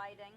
exciting.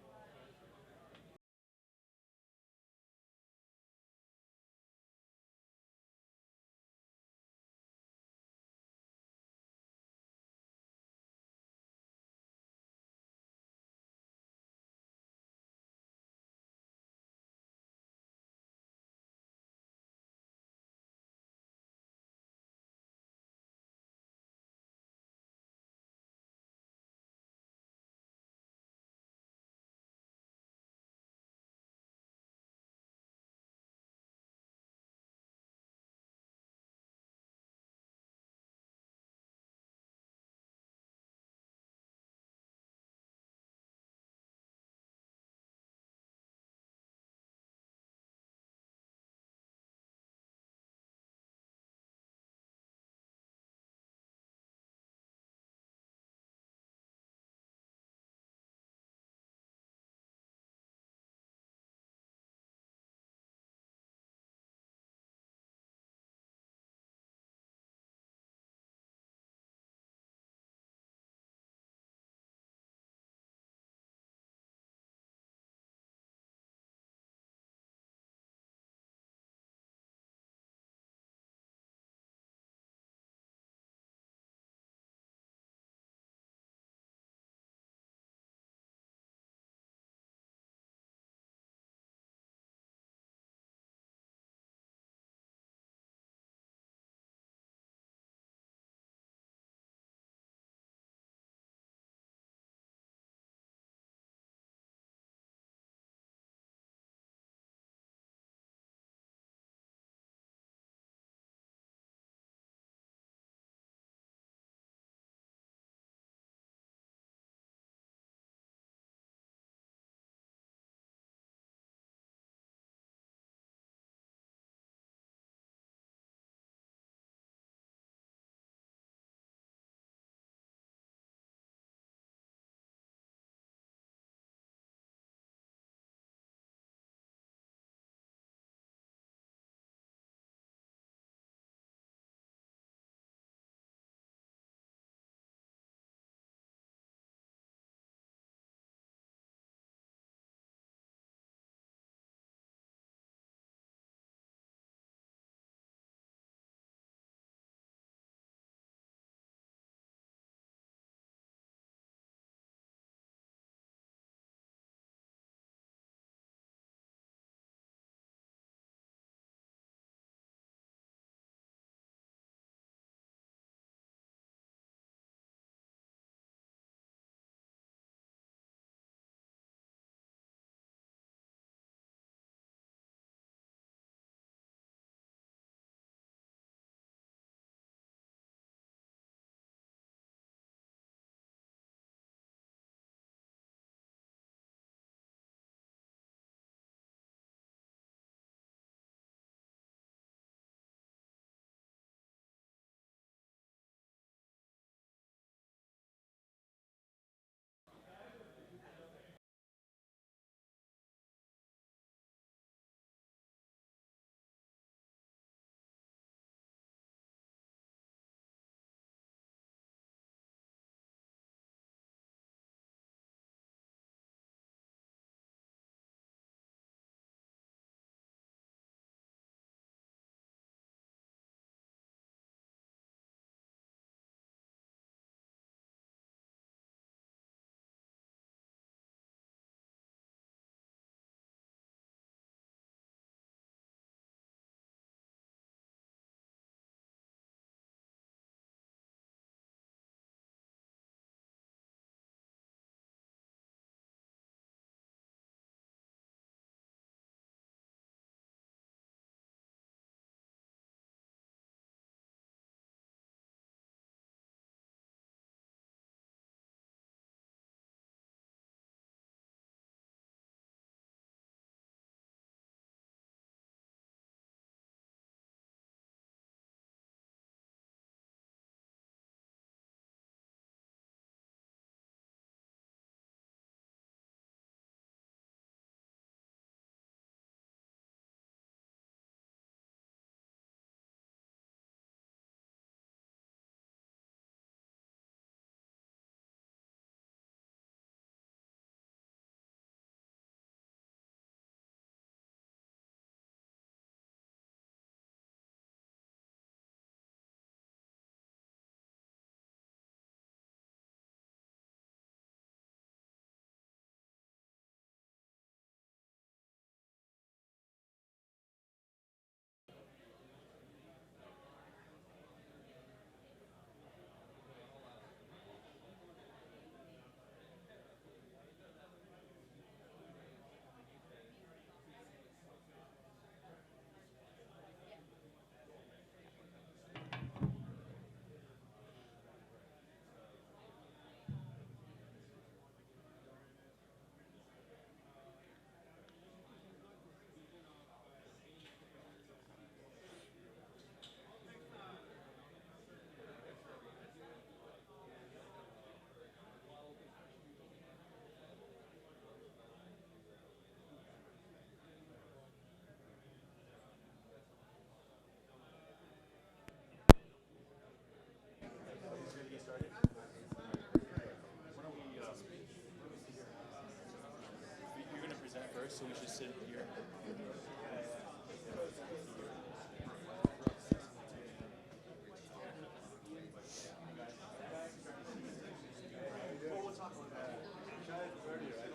so we should sit here.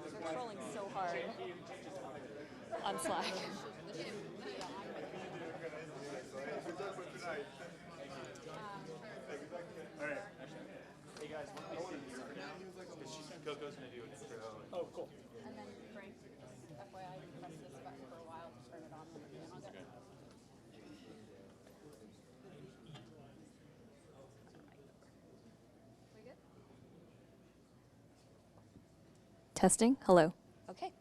They're trolling so hard on Slack. All right. Hey guys, why don't we sit here for now? Because Coco's gonna do an intro. Oh, cool. And then Frank, FYI, press this button for a while to turn it on when the piano gets. We good? Testing. Hello. Okay.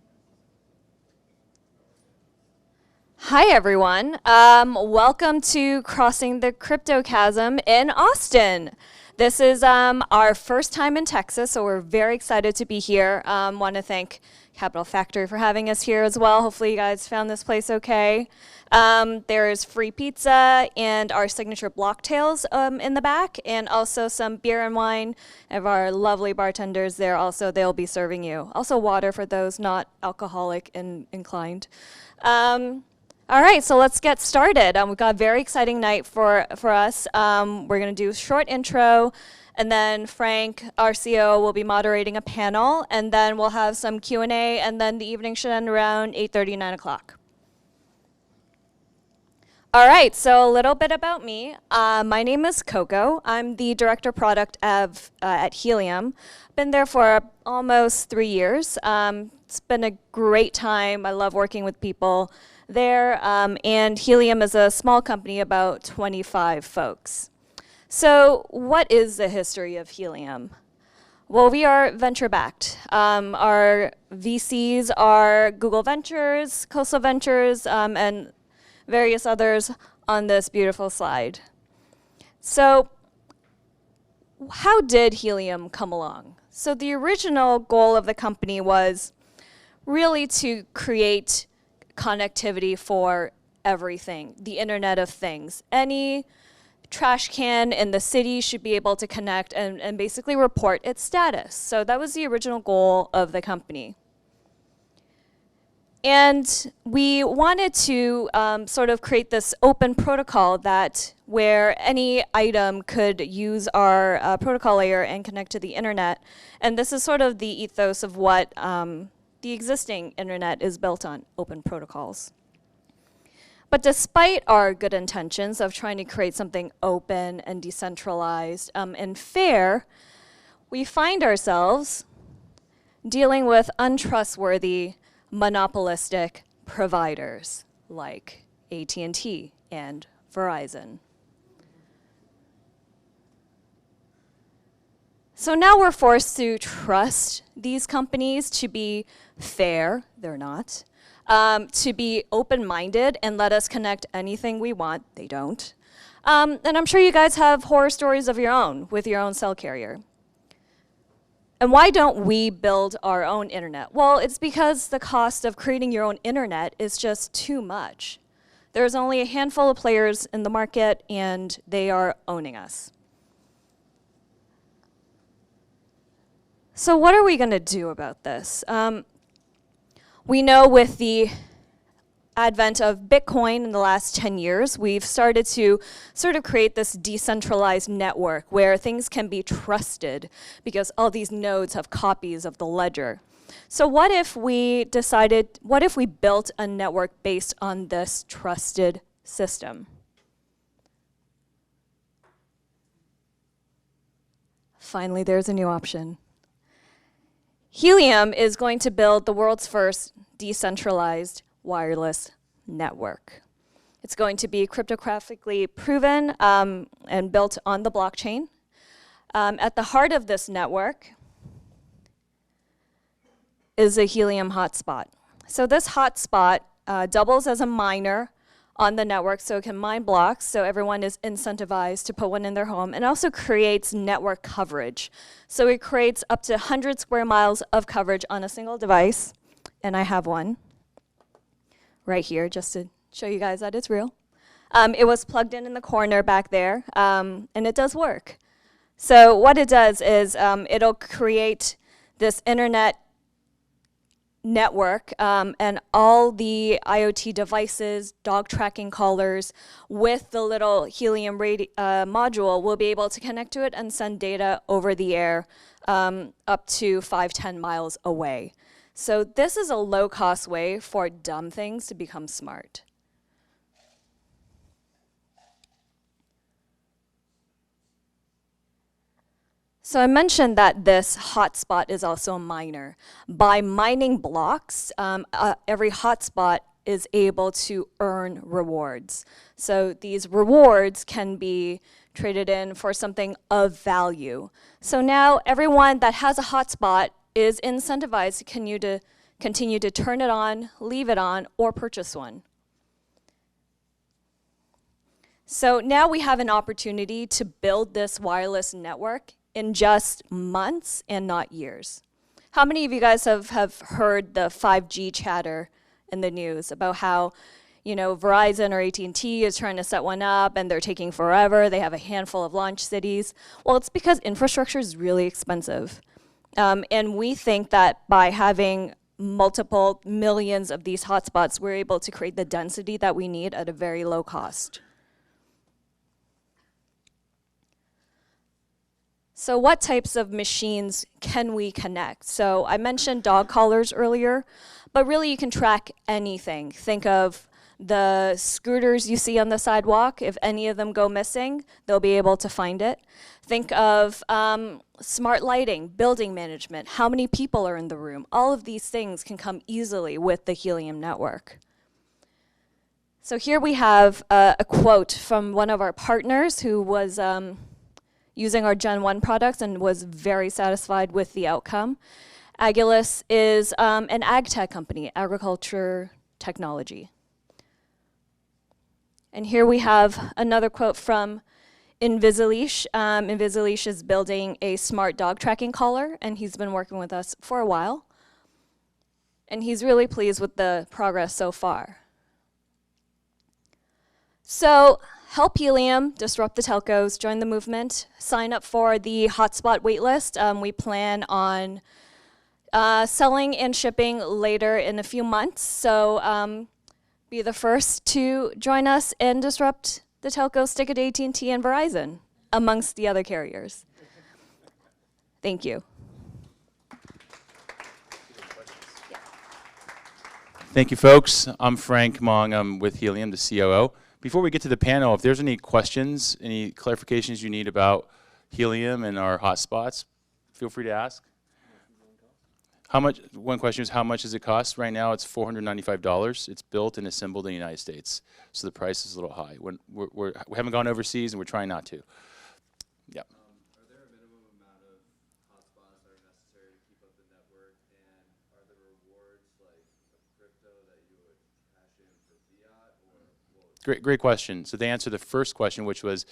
Hi, everyone. Welcome to Crossing the Crypto Chasm in Austin. This is our first time in Texas, so we're very excited to be here. Want to thank Capital Factory for having us here as well. Hopefully you guys found this place okay. There's free pizza and our signature blocktails in the back, and also some beer and wine of our lovely bartenders there also. They'll be serving you. Also water for those not alcoholic inclined. All right, so let's get started. We've got a very exciting night for us. We're going to do a short intro, and then Frank, our CEO, will be moderating a panel, and then we'll have some Q&A, and then the evening should end around 8:30, 9 o'clock. All right, so a little bit about me. My name is Coco. I'm the director of product at Helium. Been there for almost 3 years. It's been a great time. I love working with people there, and Helium is a small company, about 25 folks. So what is the history of Helium? Well, we are venture-backed. Our VCs are Google Ventures, Coastal Ventures, and various others on this beautiful slide. So how did Helium come along? So the original goal of the company was really to create connectivity for everything, the Internet of Things. Any trash can in the city should be able to connect and basically report its status. So that was the original goal of the company. And we wanted to sort of create this open protocol that where any item could use our protocol layer and connect to the internet. And this is sort of the ethos of what the existing internet is built on, open protocols. But despite our good intentions of trying to create something open and decentralized and fair, we find ourselves dealing with untrustworthy, monopolistic providers like AT&T and Verizon. So now we're forced to trust these companies to be fair, they're not, to be open-minded and let us connect anything we want, they don't. And I'm sure you guys have horror stories of your own with your own cell carrier. And why don't we build our own internet? Well, it's because the cost of creating your own internet is just too much. There's only a handful of players in the market, and they are owning us. So what are we going to do about this? We know with the advent of Bitcoin in the last 10 years, we've started to sort of create this decentralized network where things can be trusted because all these nodes have copies of the ledger. So what if we built a network based on this trusted system? Finally, there's a new option. Helium is going to build the world's first decentralized wireless network. It's going to be cryptographically proven and built on the blockchain. At the heart of this network is a Helium hotspot. So this hotspot doubles as a miner on the network, so it can mine blocks, so everyone is incentivized to put one in their home, and also creates network coverage. So it creates up to 100 square miles of coverage on a single device, and I have one right here just to show you guys that it's real. It was plugged in the corner back there, and it does work. So what it does is it'll create this internet network, and all the IoT devices, dog tracking collars, with the little Helium module will be able to connect to it and send data over the air up to 5-10 miles away. So this is a low-cost way for dumb things to become smart. So I mentioned that this hotspot is also a miner. By mining blocks, every hotspot is able to earn rewards. So these rewards can be traded in for something of value. So now everyone that has a hotspot is incentivized to continue to turn it on, leave it on, or purchase one. So now we have an opportunity to build this wireless network in just months and not years. How many of you guys have heard the 5G chatter in the news about how, you know, Verizon or AT&T is trying to set one up and they're taking forever, they have a handful of launch cities? Well, it's because infrastructure is really expensive. And we think that by having multiple millions of these hotspots, we're able to create the density that we need at a very low cost. So what types of machines can we connect? So I mentioned dog collars earlier, but really you can track anything. Think of the scooters you see on the sidewalk. If any of them go missing, they'll be able to find it. Think of smart lighting, building management, how many people are in the room. All of these things can come easily with the Helium network. So here we have a quote from one of our partners who was using our Gen 1 products and was very satisfied with the outcome. Agilus is an ag tech company, agriculture technology. And here we have another quote from Invisaleash. Invisaleash is building a smart dog tracking collar, and he's been working with us for a while. And he's really pleased with the progress so far. So help Helium, disrupt the telcos, join the movement, sign up for the hotspot waitlist. We plan on selling and shipping later in a few months. So be the first to join us and disrupt the telcos, stick at AT&T and Verizon, amongst the other carriers. Thank you. Thank you, folks. I'm Frank Mong. I'm with Helium, the COO. Before we get to the panel, if there's any questions, any clarifications you need about Helium and our hotspots, feel free to ask. How much? One question is, how much does it cost? Right now, it's $495. It's built and assembled in the United States, so the price is a little high. We haven't gone overseas, and we're trying not to. Yeah. Are there a minimum amount of hotspots that are necessary to keep up the network, and are there rewards like crypto that you would cash in for fiat, or? Great question. So to answer the first question, which was,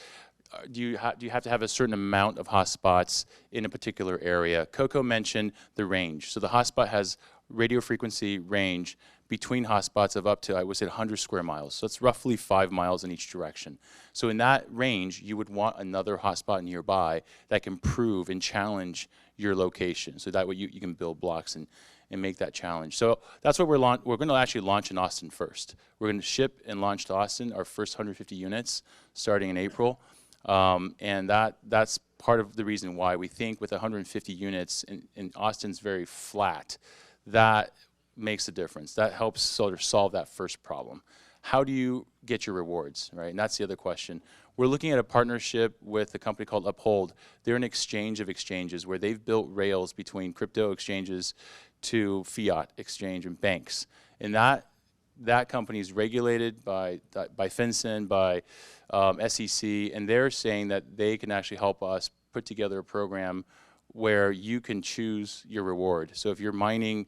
do you have to have a certain amount of hotspots in a particular area? Coco mentioned the range. So the hotspot has radio frequency range between hotspots of up to, I would say, 100 square miles. So it's roughly 5 miles in each direction. So in that range, you would want another hotspot nearby that can prove and challenge your location. So that way you can build blocks and make that challenge. So that's what we're going to actually launch in Austin first. We're going to ship and launch to Austin our first 150 units starting in April. And that's part of the reason why we think with 150 units, in Austin's very flat, that makes a difference. That helps sort of solve that first problem. How do you get your rewards, right? And that's the other question. We're looking at a partnership with a company called Uphold. They're an exchange of exchanges where they've built rails between crypto exchanges to fiat exchange and banks. And that company is regulated by FinCEN, by SEC, and they're saying that they can actually help us put together a program where you can choose your reward. So if you're mining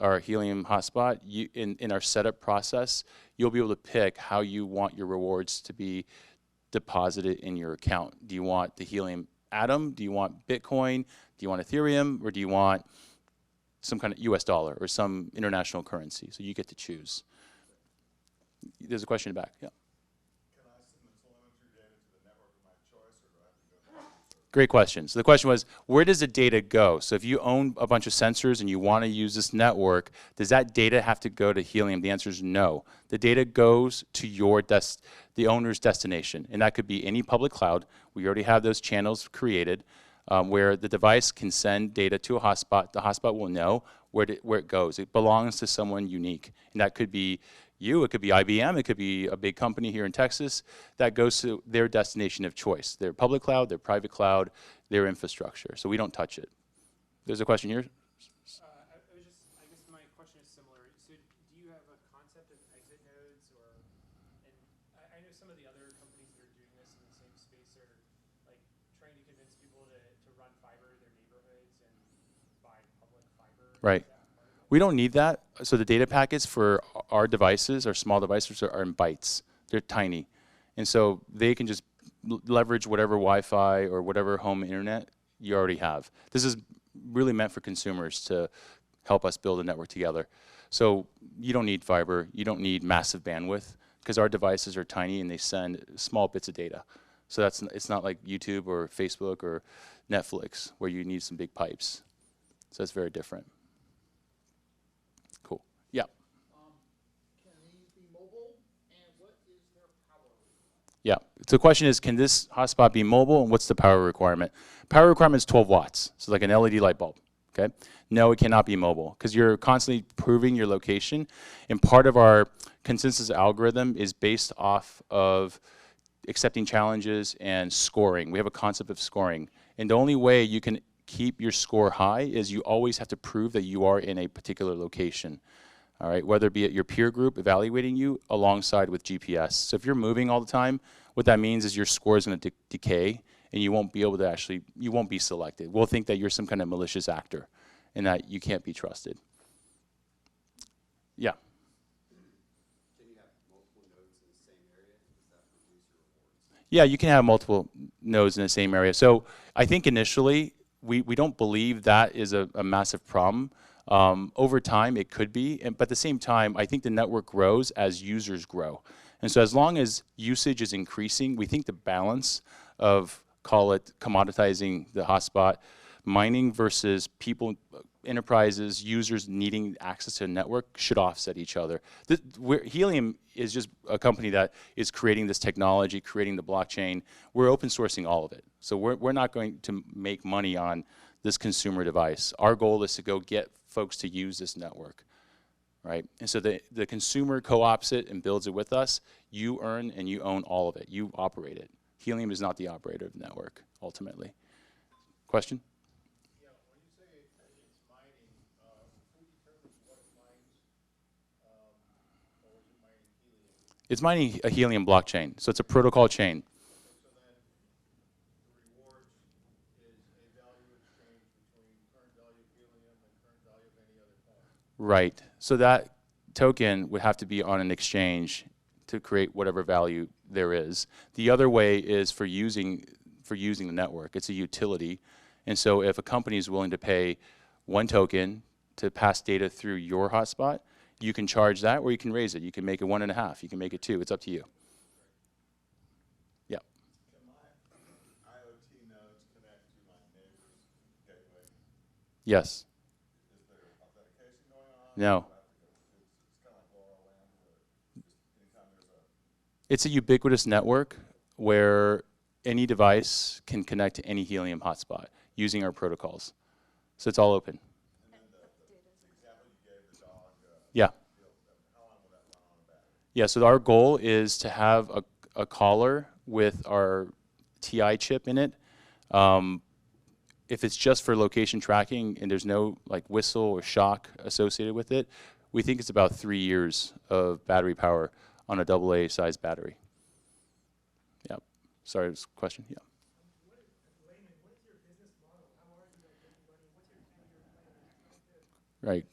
our Helium hotspot, in our setup process, you'll be able to pick how you want your rewards to be deposited in your account. Do you want the Helium Atom? Do you want Bitcoin? Do you want Ethereum? Or do you want some kind of US dollar or some international currency? So you get to choose. There's a question in the back. Yeah. Can I submit telemetry data to the network of my choice, or do I have to go to Great question. So the question was, where does the data go? So if you own a bunch of sensors and you want to use this network, does that data have to go to Helium? The answer is no. The data goes to the owner's destination, and that could be any public cloud. We already have those channels created where the device can send data to a hotspot. The hotspot will know where it goes. It belongs to someone unique, and that could be you, it could be IBM, it could be a big company here in Texas that goes to their destination of choice, their public cloud, their private cloud, their infrastructure. So we don't touch it. There's a question here. I guess my question is similar. So do you have a concept of exit nodes, or, and I know some of the other companies that are doing this in the same space are like trying to convince people to run fiber to their neighborhoods and buy public fiber. Right. We don't need that. So the data packets for our devices, our small devices, are in bytes. They're tiny. And so they can just leverage whatever Wi-Fi or whatever home internet you already have. This is really meant for consumers to help us build a network together. So you don't need fiber. You don't need massive bandwidth because our devices are tiny and they send small bits of data. So it's not like YouTube or Facebook or Netflix where you need some big pipes. So that's very different. Cool. Yeah. Can these be mobile, and what is their power? Yeah. So the question is, can this hotspot be mobile, and what's the power requirement? Power requirement is 12 watts, so like an LED light bulb. Okay. No, it cannot be mobile because you're constantly proving your location, and part of our consensus algorithm is based off of accepting challenges and scoring. We have a concept of scoring, and the only way you can keep your score high is you always have to prove that you are in a particular location. All right, whether it be at your peer group evaluating you alongside with GPS. So if you're moving all the time, what that means is your score is going to decay, and you won't be able to you won't be selected. We'll think that you're some kind of malicious actor and that you can't be trusted. Yeah. Can you have multiple nodes in the same area? Does that reduce your rewards? Yeah, you can have multiple nodes in the same area. So I think initially, we don't believe that is a massive problem. Over time, it could be, but at the same time, I think the network grows as users grow. And so as long as usage is increasing, we think the balance of, call it commoditizing the hotspot, mining versus people, enterprises, users needing access to a network should offset each other. Helium is just a company that is creating this technology, creating the blockchain. We're open sourcing all of it. So we're not going to make money on this consumer device. Our goal is to go get folks to use this network, right? And so the consumer co-ops it and builds it with us. You earn and you own all of it. You operate it. Helium is not the operator of the network, ultimately. Question? Yeah, when you say it's mining, who determines what it mines, or is it mining helium? It's mining a Helium blockchain. So it's a protocol chain. So then the rewards is a value exchange between current value of helium and current value of any other coin. Right. So that token would have to be on an exchange to create whatever value there is. The other way is for using the network. It's a utility. And so if a company is willing to pay 1 token to pass data through your hotspot, you can charge that or you can raise it. You can make it 1.5. You can make it 2. It's up to you. Yeah. Can my IoT nodes connect to my neighbor's gateway? Yes. Is there authentication going on? No. It's kind of like LoRaWAN, where just anytime there's a It's a ubiquitous network where any device can connect to any Helium hotspot using our protocols. So it's all open. and then the example you gave, the dog, Yeah. how long will that run on a battery? Yeah, so our goal is to have a collar with our TI chip in it. If it's just for location tracking and there's no like whistle or shock associated with it, we think it's about 3 years of battery power on a AA size battery. Yeah. Sorry, this question. Yeah. Right.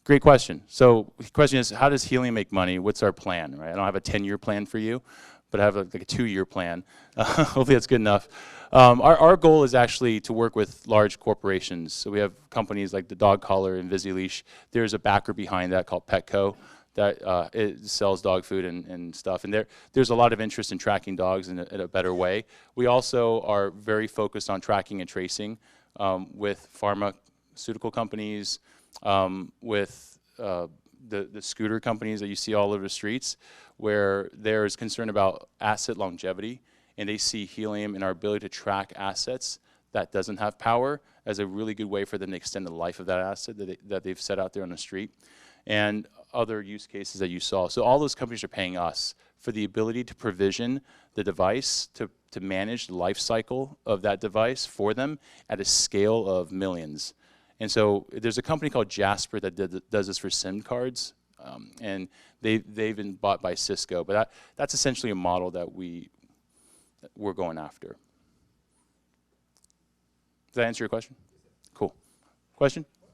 Great question. So the question is, how does Helium make money? What's our plan, right? I don't have a 10-year plan for you, but I have like a 2-year plan. Hopefully that's good enough. Our goal is actually to work with large corporations. So we have companies like the dog collar and VisiLeash. There's a backer behind that called Petco that it sells dog food and stuff. And there's a lot of interest in tracking dogs in a better way. We also are very focused on tracking and tracing with pharmaceutical companies, with the scooter companies that you see all over the streets, where there's concern about asset longevity, and they see helium and our ability to track assets that doesn't have power as a really good way for them to extend the life of that asset that they've set out there on the street, and other use cases that you saw. So all those companies are paying us for the ability to provision the device, to manage the life cycle of that device for them at a scale of millions. And so there's a company called Jasper that does this for SIM cards, and they've been bought by Cisco. But that's essentially a model that we're going after. Does that answer your question? Cool. Question? Can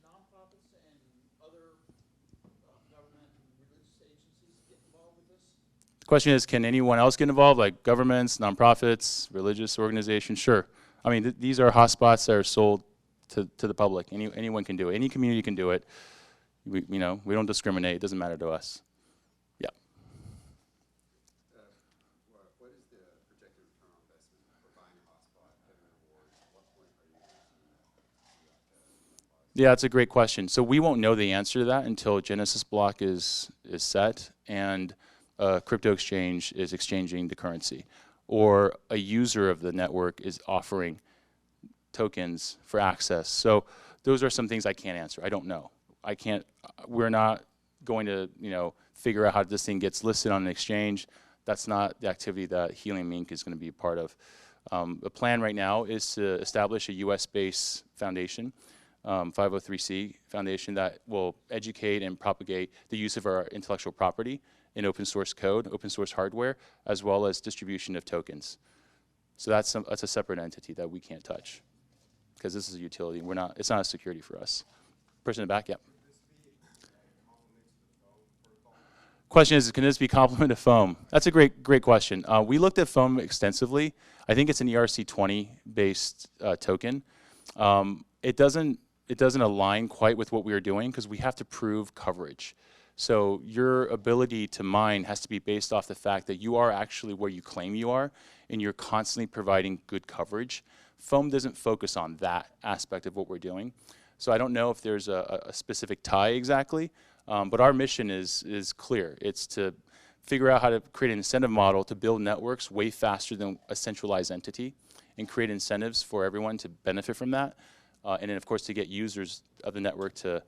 nonprofits and other government and religious agencies get involved with this? The question is, can anyone else get involved, like governments, nonprofits, religious organizations? Sure. I mean, these are hotspots that are sold to the public. Anyone can do it. Any community can do it. We don't discriminate. It doesn't matter to us. Yeah. What is the projected return on investment for buying a hotspot, getting an award? At what point are you using that? Yeah, that's a great question. So we won't know the answer to that until Genesis block is set and a crypto exchange is exchanging the currency, or a user of the network is offering tokens for access. So those are some things I can't answer. I don't know. We're not going to, figure out how this thing gets listed on an exchange. That's not the activity that Helium Inc. is going to be a part of. The plan right now is to establish a US-based foundation, 503c foundation, that will educate and propagate the use of our intellectual property in open source code, open source hardware, as well as distribution of tokens. So that's a separate entity that we can't touch, because this is a utility. It's not a security for us. Person in the back, yeah. Question is, can this be complement to foam? That's a great question. We looked at foam extensively. I think it's an ERC20 based token. It doesn't align quite with what we are doing because we have to prove coverage. So your ability to mine has to be based off the fact that you are actually where you claim you are, and you're constantly providing good coverage. Foam doesn't focus on that aspect of what we're doing. So I don't know if there's a specific tie exactly, but our mission is clear. It's to figure out how to create an incentive model to build networks way faster than a centralized entity, and create incentives for everyone to benefit from that, and then of course to get users of the network to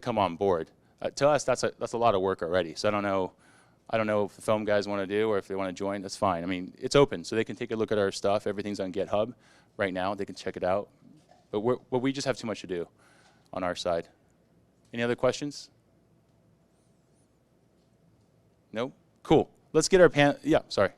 come on board. To us, that's a lot of work already. So I don't know if the foam guys want to do, or if they want to join. That's fine. I mean, it's open, so they can take a look at our stuff. Everything's on GitHub right now. They can check it out. But we just have too much to do on our side. Any other questions? No? Cool. Let's get our yeah, sorry.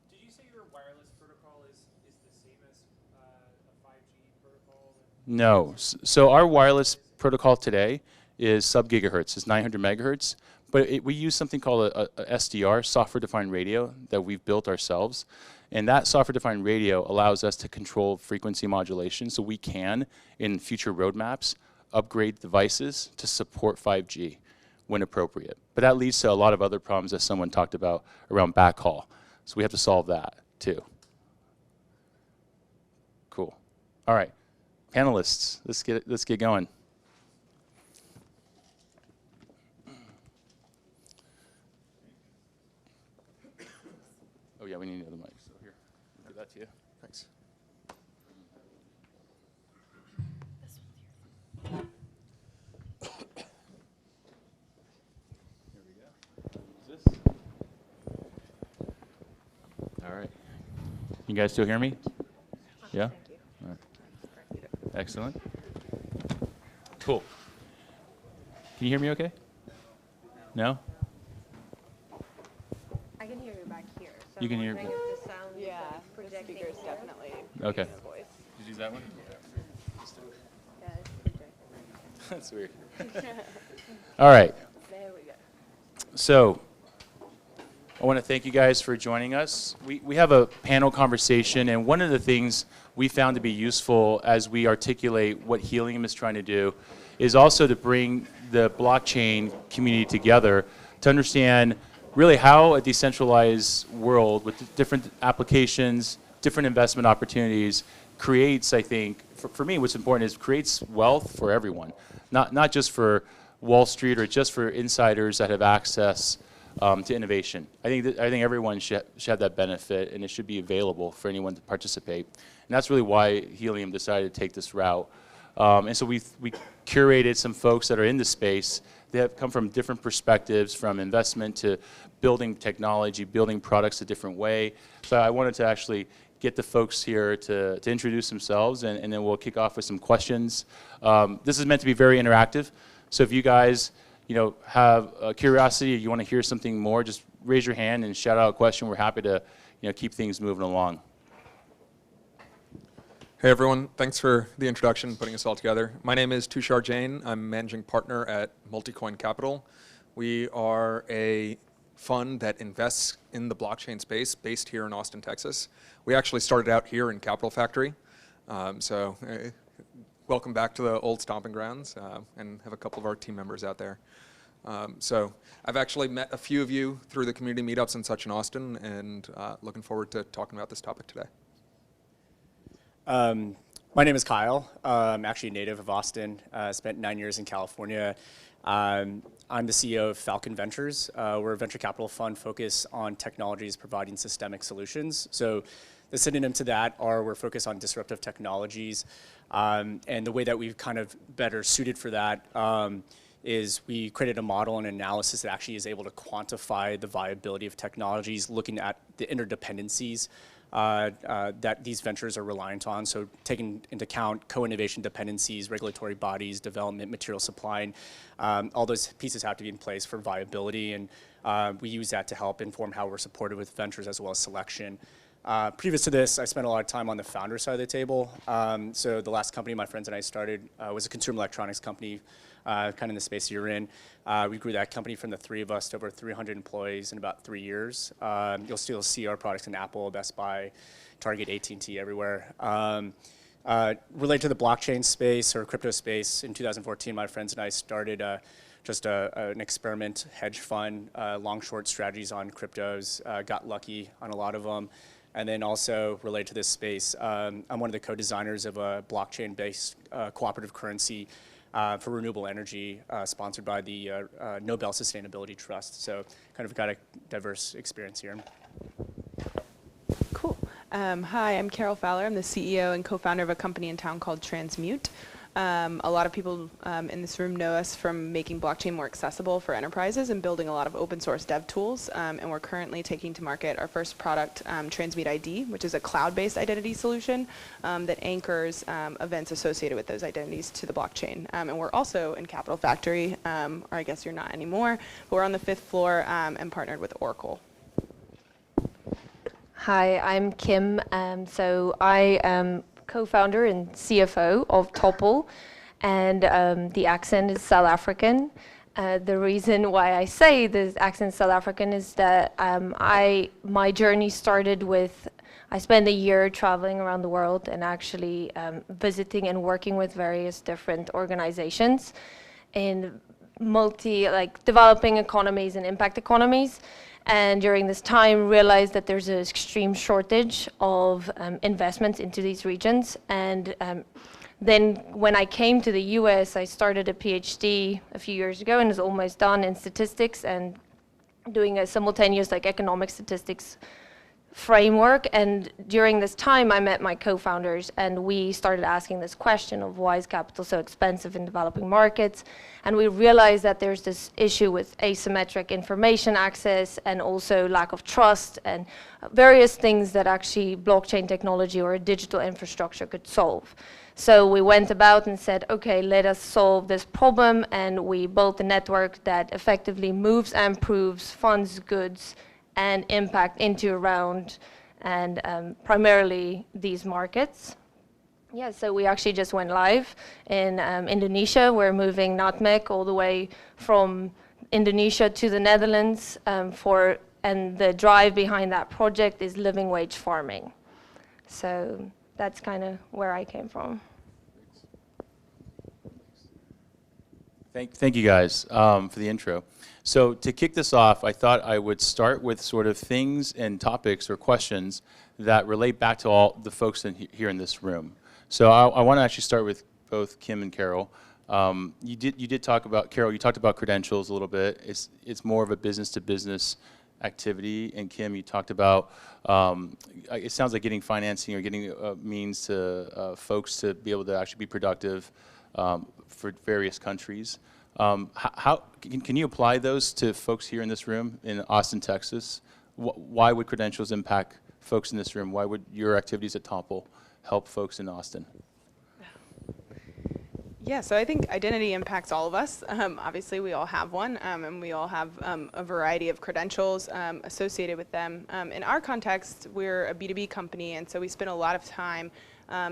Did you say your wireless protocol is the same as a 5G protocol? No. So our wireless protocol today is sub-gigahertz. It's 900 megahertz. But we use something called a SDR, software-defined radio, that we've built ourselves. And that software-defined radio allows us to control frequency modulation, so we can, in future roadmaps, upgrade devices to support 5G when appropriate. But that leads to a lot of other problems that someone talked about around backhaul. So we have to solve that too. Cool. All right, panelists, let's get going. Oh yeah, we need another mic. So here, I'll give that to you. Thanks. Here we go. Is this? All right. You guys still hear me? Yeah? All right. Excellent. Cool. Can you hear me okay? No? I can hear you back here. So You can I'm hear- wondering if the sound is, Yeah, like, the projecting speakers here. definitely Okay. make the voice. Did you use that one? Yeah, it's projecting. That's weird. All right. There we go. So I want to thank you guys for joining us. We have a panel conversation, and one of the things we found to be useful as we articulate what Helium is trying to do is also to bring the blockchain community together to understand really how a decentralized world with different applications, different investment opportunities creates, I think, for me, what's important is creates wealth for everyone, not just for Wall Street or just for insiders that have access to innovation. I think everyone should have that benefit, and it should be available for anyone to participate. And that's really why Helium decided to take this route. And so we curated some folks that are in the space. They have come from different perspectives, from investment to building technology, building products a different way. So I wanted to actually get the folks here to introduce themselves, and then we'll kick off with some questions. This is meant to be very interactive. So if you guys have a curiosity, or you want to hear something more, just raise your hand and shout out a question. We're happy to keep things moving along. Hey everyone, thanks for the introduction, putting us all together. My name is Tushar Jain. I'm managing partner at Multicoin Capital. We are a fund that invests in the blockchain space based here in Austin, Texas. We actually started out here in Capital Factory. Welcome back to the old stomping grounds, and have a couple of our team members out there. So I've actually met a few of you through the community meetups and such in Austin, and looking forward to talking about this topic today. My name is Kyle. I'm actually a native of Austin. Spent 9 years in California. I'm the CEO of Falcon Ventures. We're a venture capital fund focused on technologies providing systemic solutions. So the synonym to that are we're focused on disruptive technologies. And the way that we've kind of better suited for that is we created a model and analysis that actually is able to quantify the viability of technologies, looking at the interdependencies that these ventures are reliant on. So taking into account co-innovation dependencies, regulatory bodies, development, material supply, and all those pieces have to be in place for viability. And we use that to help inform how we're supported with ventures as well as selection. Previous to this, I spent a lot of time on the founder side of the table. So the last company my friends and I started was a consumer electronics company, kind of in the space you're in. We grew that company from the three of us to over 300 employees in about 3 years. You'll still see our products in Apple, Best Buy, Target, AT&T, everywhere. Related to the blockchain space or crypto space, in 2014, my friends and I started an experiment hedge fund, long-short strategies on cryptos, got lucky on a lot of them. And then also related to this space, I'm one of the co-designers of a blockchain-based cooperative currency for renewable energy, sponsored by the Nobel Sustainability Trust. So kind of got a diverse experience here. Cool. Hi, I'm Carol Fowler. I'm the CEO and co-founder of a company in town called Transmute. A lot of people in this room know us from making blockchain more accessible for enterprises and building a lot of open source dev tools. And we're currently taking to market our first product, Transmute ID, which is a cloud-based identity solution that anchors events associated with those identities to the blockchain. And we're also in Capital Factory, or I guess you're not anymore, but we're on the 5th floor and partnered with Oracle. Hi, I'm Kim. So I am co-founder and CFO of Topple, and the accent is South African. The reason why I say the accent is South African is that my journey started with, I spent a year traveling around the world and actually visiting and working with various different organizations in developing economies and impact economies. And during this time, realized that there's an extreme shortage of investments into these regions. And then when I came to the US, I started a PhD a few years ago and is almost done in statistics and doing a simultaneous economic statistics framework. And during this time, I met my co-founders, and we started asking this question of why is capital so expensive in developing markets? And we realized that there's this issue with asymmetric information access and also lack of trust and various things that actually blockchain technology or a digital infrastructure could solve. So we went about and said, okay, let us solve this problem, and we built a network that effectively moves and proves funds, goods, and impact into, around, and primarily these markets. Yeah, so we actually just went live in Indonesia. We're moving Nutmeg all the way from Indonesia to the Netherlands and the drive behind that project is living wage farming. So that's kind of where I came from. Thank you guys for the intro. So to kick this off, I thought I would start with sort of things and topics or questions that relate back to all the folks here in this room. So I want to actually start with both Kim and Carol. You did talk about, Carol, you talked about credentials a little bit. It's more of a business to business activity. And Kim, you talked about, it sounds like getting financing or getting means to folks to be able to actually be productive for various countries. Can you apply those to folks here in this room in Austin, Texas? Why would credentials impact folks in this room? Why would your activities at Topple help folks in Austin? Yeah, so I think identity impacts all of us. Obviously, we all have one, and we all have a variety of credentials associated with them. In our context, we're a B2B company, and so we spend a lot of time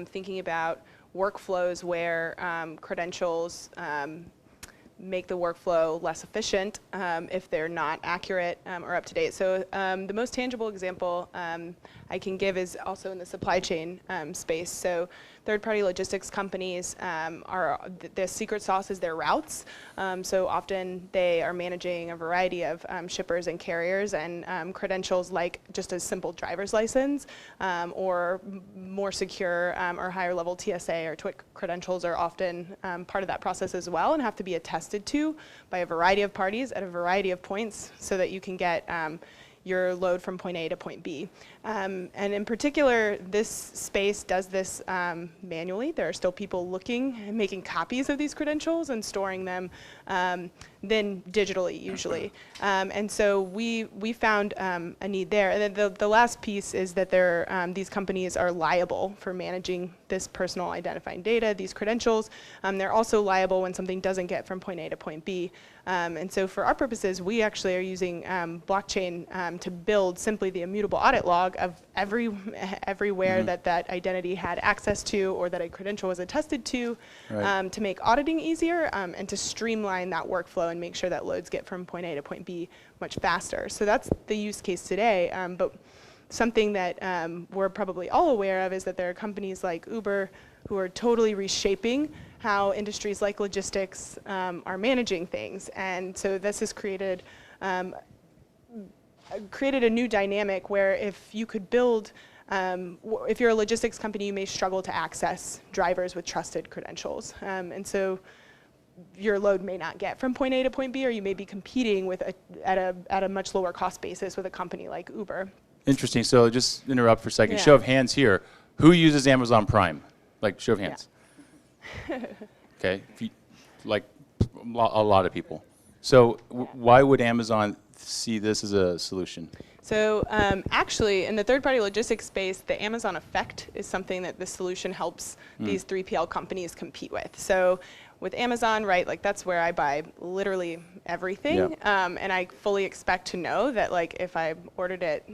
thinking about workflows where credentials make the workflow less efficient if they're not accurate or up to date. So the most tangible example I can give is also in the supply chain space. So third-party logistics companies the secret sauce is their routes. So often they are managing a variety of shippers and carriers, and credentials like just a simple driver's license or more secure or higher level TSA or TWIC credentials are often part of that process as well and have to be attested to by a variety of parties at a variety of points so that you can get your load from point A to point B. And in particular, this space does this manually. There are still people looking and making copies of these credentials and storing them then digitally, usually. And so we found a need there. And then the last piece is that these companies are liable for managing this personal identifying data, these credentials. They're also liable when something doesn't get from point A to point B. And so for our purposes, we actually are using blockchain to build simply the immutable audit log of everywhere that identity had access to or that a credential was attested to, to make auditing easier and to streamline that workflow and make sure that loads get from point A to point B much faster. So that's the use case today. But something that we're probably all aware of is that there are companies like Uber who are totally reshaping how industries like logistics are managing things. And so this has created a new dynamic where if you could build, if you're a logistics company, you may struggle to access drivers with trusted credentials. And so your load may not get from point A to point B, or you may be competing with at a much lower cost basis with a company like Uber. Interesting. So just interrupt for a second. Yeah. Show of hands here. Who uses Amazon Prime? Like, show of hands. Yeah. Okay. Like a lot of people. So why would Amazon see this as a solution? So actually, in the third-party logistics space, the Amazon effect is something that the solution helps these 3PL companies compete with. So with Amazon, right, like that's where I buy literally everything. Yeah. And I fully expect to know that like if I ordered it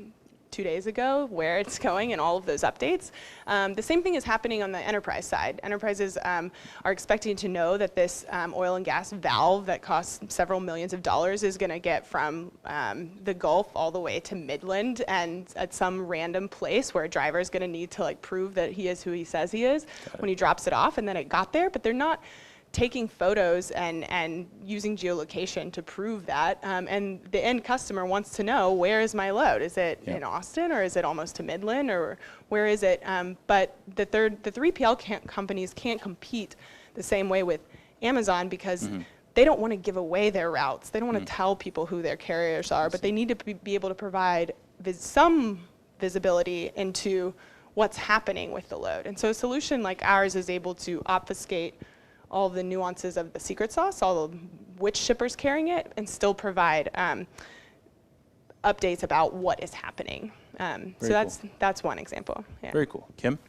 2 days ago, where it's going and all of those updates. The same thing is happening on the enterprise side. Enterprises are expecting to know that this oil and gas valve that costs several millions of dollars is going to get from the Gulf all the way to Midland and at some random place where a driver is going to need to like prove that he is who he says he is when he drops it off, and then it got there, but they're not taking photos and using geolocation to prove that. And the end customer wants to know, where is my load? Is it in Austin, or is it almost to Midland, or where is it? But the 3PL companies can't compete the same way with Amazon because they don't want to give away their routes. They don't want to tell people who their carriers are, but they need to be able to provide some visibility into what's happening with the load. And so a solution like ours is able to obfuscate all the nuances of the secret sauce, all of which shipper's carrying it, and still provide updates about what is happening. So that's one example. Yeah. Very cool. Kim?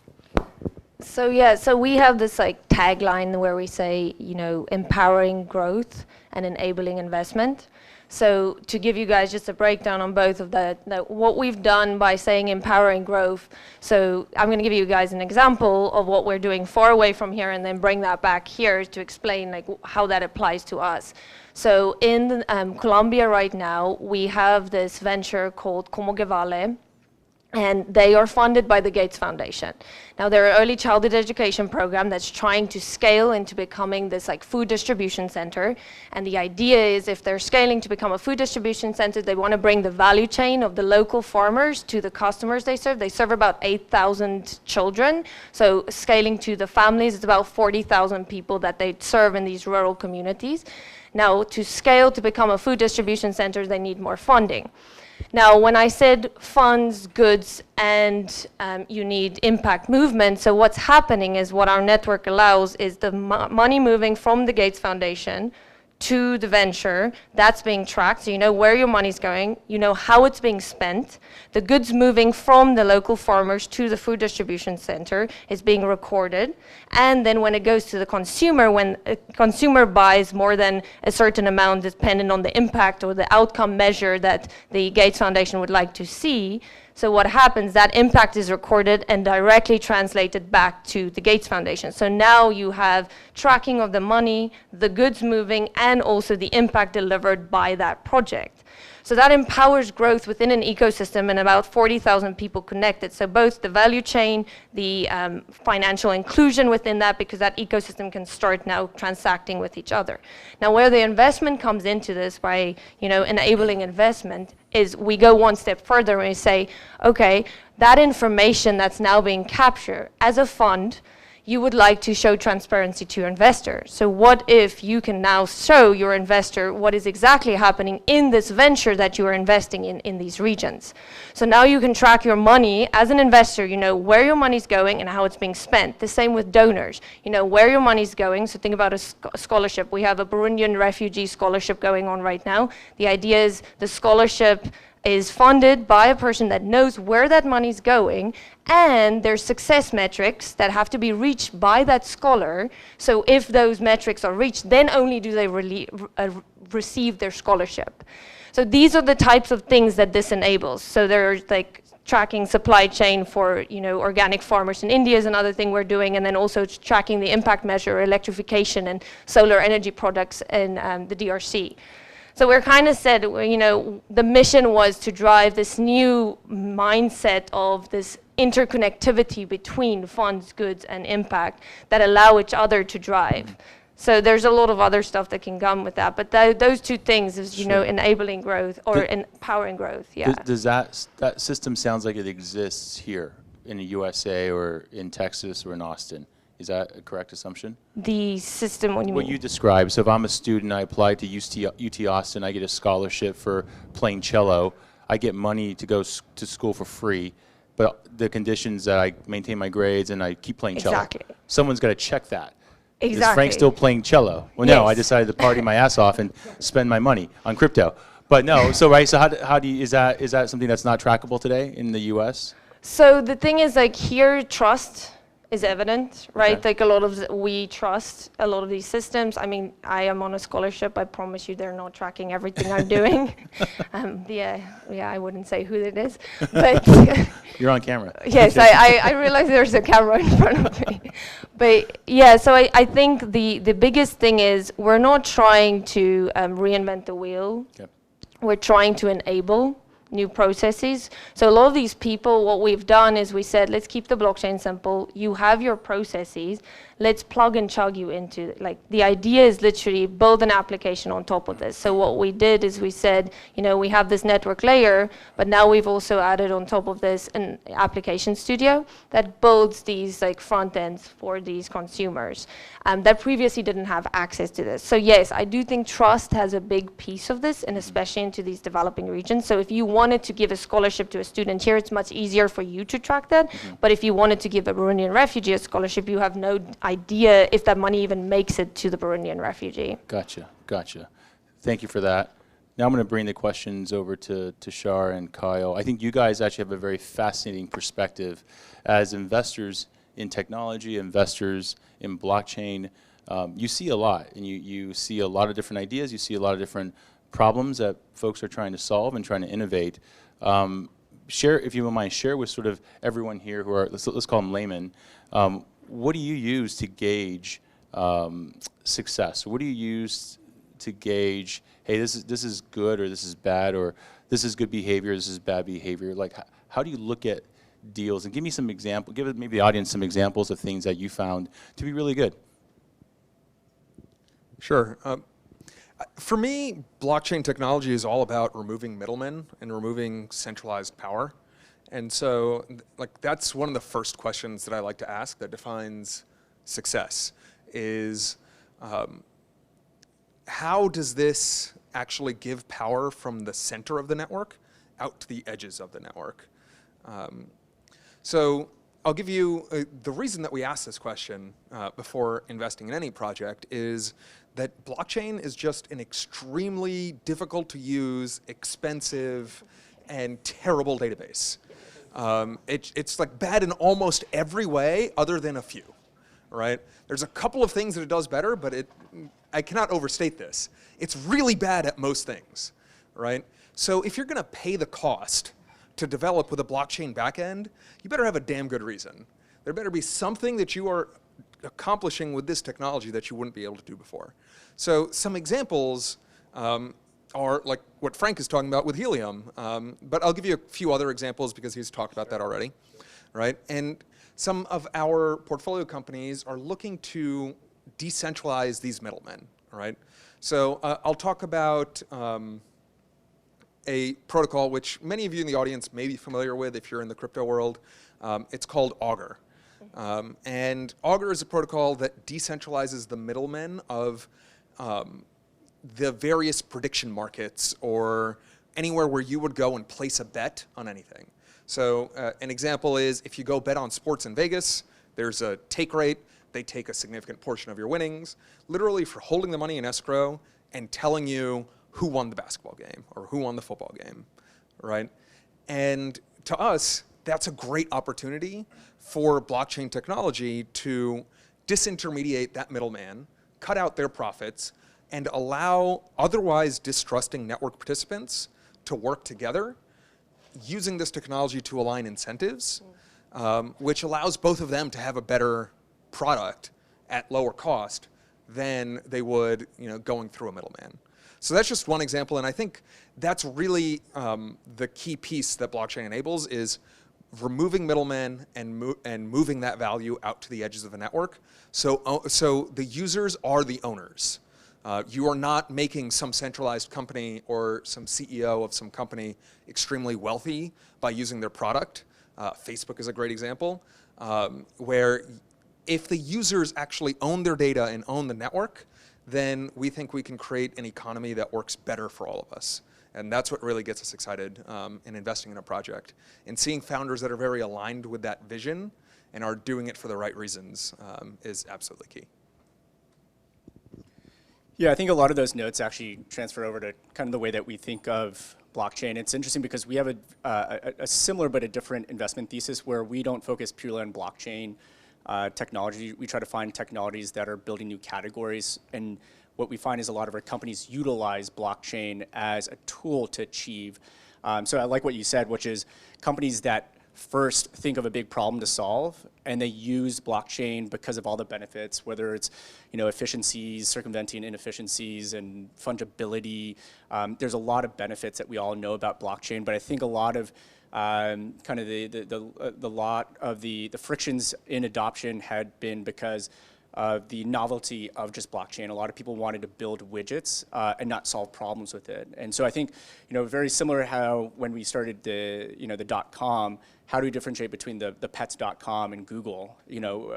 So yeah, so we have this like tagline where we say, you know, empowering growth and enabling investment. So to give you guys just a breakdown on both of that what we've done by saying empowering growth. So I'm going to give you guys an example of what we're doing far away from here and then bring that back here to explain like how that applies to us. So in Colombia right now, we have this venture called Como que Vale. and they are funded by the Gates Foundation. Now, they're an early childhood education program that's trying to scale into becoming this like food distribution center. And the idea is if they're scaling to become a food distribution center, they want to bring the value chain of the local farmers to the customers they serve. They serve about 8,000 children. So scaling to the families, it's about 40,000 people that they serve in these rural communities. Now, to scale to become a food distribution center, they need more funding. Now, when I said funds, goods, and you need impact movement, so what's happening is what our network allows is the money moving from the Gates Foundation to the venture, that's being tracked, so you know where your money's going, you know how it's being spent. The goods moving from the local farmers to the food distribution center is being recorded. And then when it goes to the consumer, when a consumer buys more than a certain amount dependent on the impact or the outcome measure that the Gates Foundation would like to see, so what happens, that impact is recorded and directly translated back to the Gates Foundation. So now you have tracking of the money, the goods moving, and also the impact delivered by that project. So that empowers growth within an ecosystem and about 40,000 people connected. So both the value chain, the financial inclusion within that, because that ecosystem can start now transacting with each other. Now, where the investment comes into this by, enabling investment is we go one step further and we say, okay, that information that's now being captured as a fund, you would like to show transparency to your investor. So what if you can now show your investor what is exactly happening in this venture that you are investing in these regions? So now you can track your money as an investor, you know where your money's going and how it's being spent. The same with donors, you know where your money's going. So think about a scholarship. We have a Burundian refugee scholarship going on right now. The idea is the scholarship is funded by a person that knows where that money's going, and there's success metrics that have to be reached by that scholar. So if those metrics are reached, then only do they receive their scholarship. So these are the types of things that this enables. So there's like tracking supply chain for organic farmers in India is another thing we're doing, and then also tracking the impact measure, electrification and solar energy products in the DRC. So we're kind of said, the mission was to drive this new mindset of this interconnectivity between funds, goods, and impact that allow each other to drive. So there's a lot of other stuff that can come with that, but those two things is, enabling growth or empowering growth, yeah. Does that system sounds like it exists here in the USA or in Texas or in Austin? Is that a correct assumption? The system, what do you mean? What you described. So if I'm a student, I apply to UT Austin, I get a scholarship for playing cello, I get money to go to school for free, but the conditions that I maintain my grades and I keep playing cello. Exactly. Someone's got to check that. Exactly. Is Frank still playing cello? Well, no, I decided to party my ass off and spend my money on crypto. But no, so how do you, is that something that's not trackable today in the US? So the thing is, like, here, trust is evident, right? Okay. Like we trust a lot of these systems. I mean, I am on a scholarship. I promise you they're not tracking everything I'm doing. Yeah, I wouldn't say who it is, but. You're on camera. Yes, I realize there's a camera in front of me. But yeah, so I think the biggest thing is we're not trying to reinvent the wheel. Yep. We're trying to enable new processes. So a lot of these people, what we've done is we said, let's keep the blockchain simple. You have your processes. Let's plug and chug you into, like, the idea is literally build an application on top of this. So what we did is we said, we have this network layer, but now we've also added on top of this an application studio that builds these like front ends for these consumers that previously didn't have access to this. So yes, I do think trust has a big piece of this, and especially into these developing regions. So if you wanted to give a scholarship to a student here, it's much easier for you to track that. But if you wanted to give a Burundian refugee a scholarship, you have no idea if that money even makes it to the Burundian refugee. Gotcha. Thank you for that. Now I'm going to bring the questions over to Shar and Kyle. I think you guys actually have a very fascinating perspective as investors in technology, investors in blockchain. You see a lot, and you see a lot of different ideas. You see a lot of different problems that folks are trying to solve and trying to innovate. Share, if you don't mind, share with sort of everyone here who are, let's call them laymen, what do you use to gauge success? What do you use to gauge, hey, this is good, or this is bad, or this is good behavior, this is bad behavior? Like, how do you look at deals? And give me some example, give maybe the audience some examples of things that you found to be really good. Sure. For me, blockchain technology is all about removing middlemen and removing centralized power. And so, like, that's one of the first questions that I like to ask that defines success is, how does this actually give power from the center of the network out to the edges of the network? So I'll give you, the reason that we ask this question before investing in any project is that blockchain is just an extremely difficult to use, expensive, and terrible database. It's like bad in almost every way other than a few, right? There's a couple of things that it does better, but I cannot overstate this. It's really bad at most things, right? So if you're gonna pay the cost to develop with a blockchain backend, you better have a damn good reason. There better be something that you are accomplishing with this technology that you wouldn't be able to do before. So some examples are like what Frank is talking about with Helium, but I'll give you a few other examples because he's talked about that already, right? And some of our portfolio companies are looking to decentralize these middlemen, right? So I'll talk about a protocol which many of you in the audience may be familiar with if you're in the crypto world. It's called Augur. And Augur is a protocol that decentralizes the middlemen of the various prediction markets or anywhere where you would go and place a bet on anything. So an example is if you go bet on sports in Vegas, there's a take rate. They take a significant portion of your winnings, literally for holding the money in escrow and telling you who won the basketball game or who won the football game, right? And to us, that's a great opportunity for blockchain technology to disintermediate that middleman, cut out their profits, and allow otherwise distrusting network participants to work together using this technology to align incentives, which allows both of them to have a better product at lower cost than they would, going through a middleman. So that's just one example, and I think that's really the key piece that blockchain enables is removing middlemen and moving that value out to the edges of the network. So the users are the owners. You are not making some centralized company or some CEO of some company extremely wealthy by using their product. Facebook is a great example, where if the users actually own their data and own the network, then we think we can create an economy that works better for all of us. And that's what really gets us excited in investing in a project. And seeing founders that are very aligned with that vision and are doing it for the right reasons is absolutely key. Yeah, I think a lot of those notes actually transfer over to kind of the way that we think of blockchain. It's interesting because we have a similar but a different investment thesis where we don't focus purely on blockchain technology. We try to find technologies that are building new categories, and what we find is a lot of our companies utilize blockchain as a tool to achieve. So I like what you said, which is companies that first think of a big problem to solve, and they use blockchain because of all the benefits, whether it's efficiencies, circumventing inefficiencies, and fungibility. There's a lot of benefits that we all know about blockchain, but I think a lot of kind of the frictions in adoption had been because of the novelty of just blockchain. A lot of people wanted to build widgets and not solve problems with it. And so I think, very similar how when we started the .com, how do we differentiate between the pets.com and Google?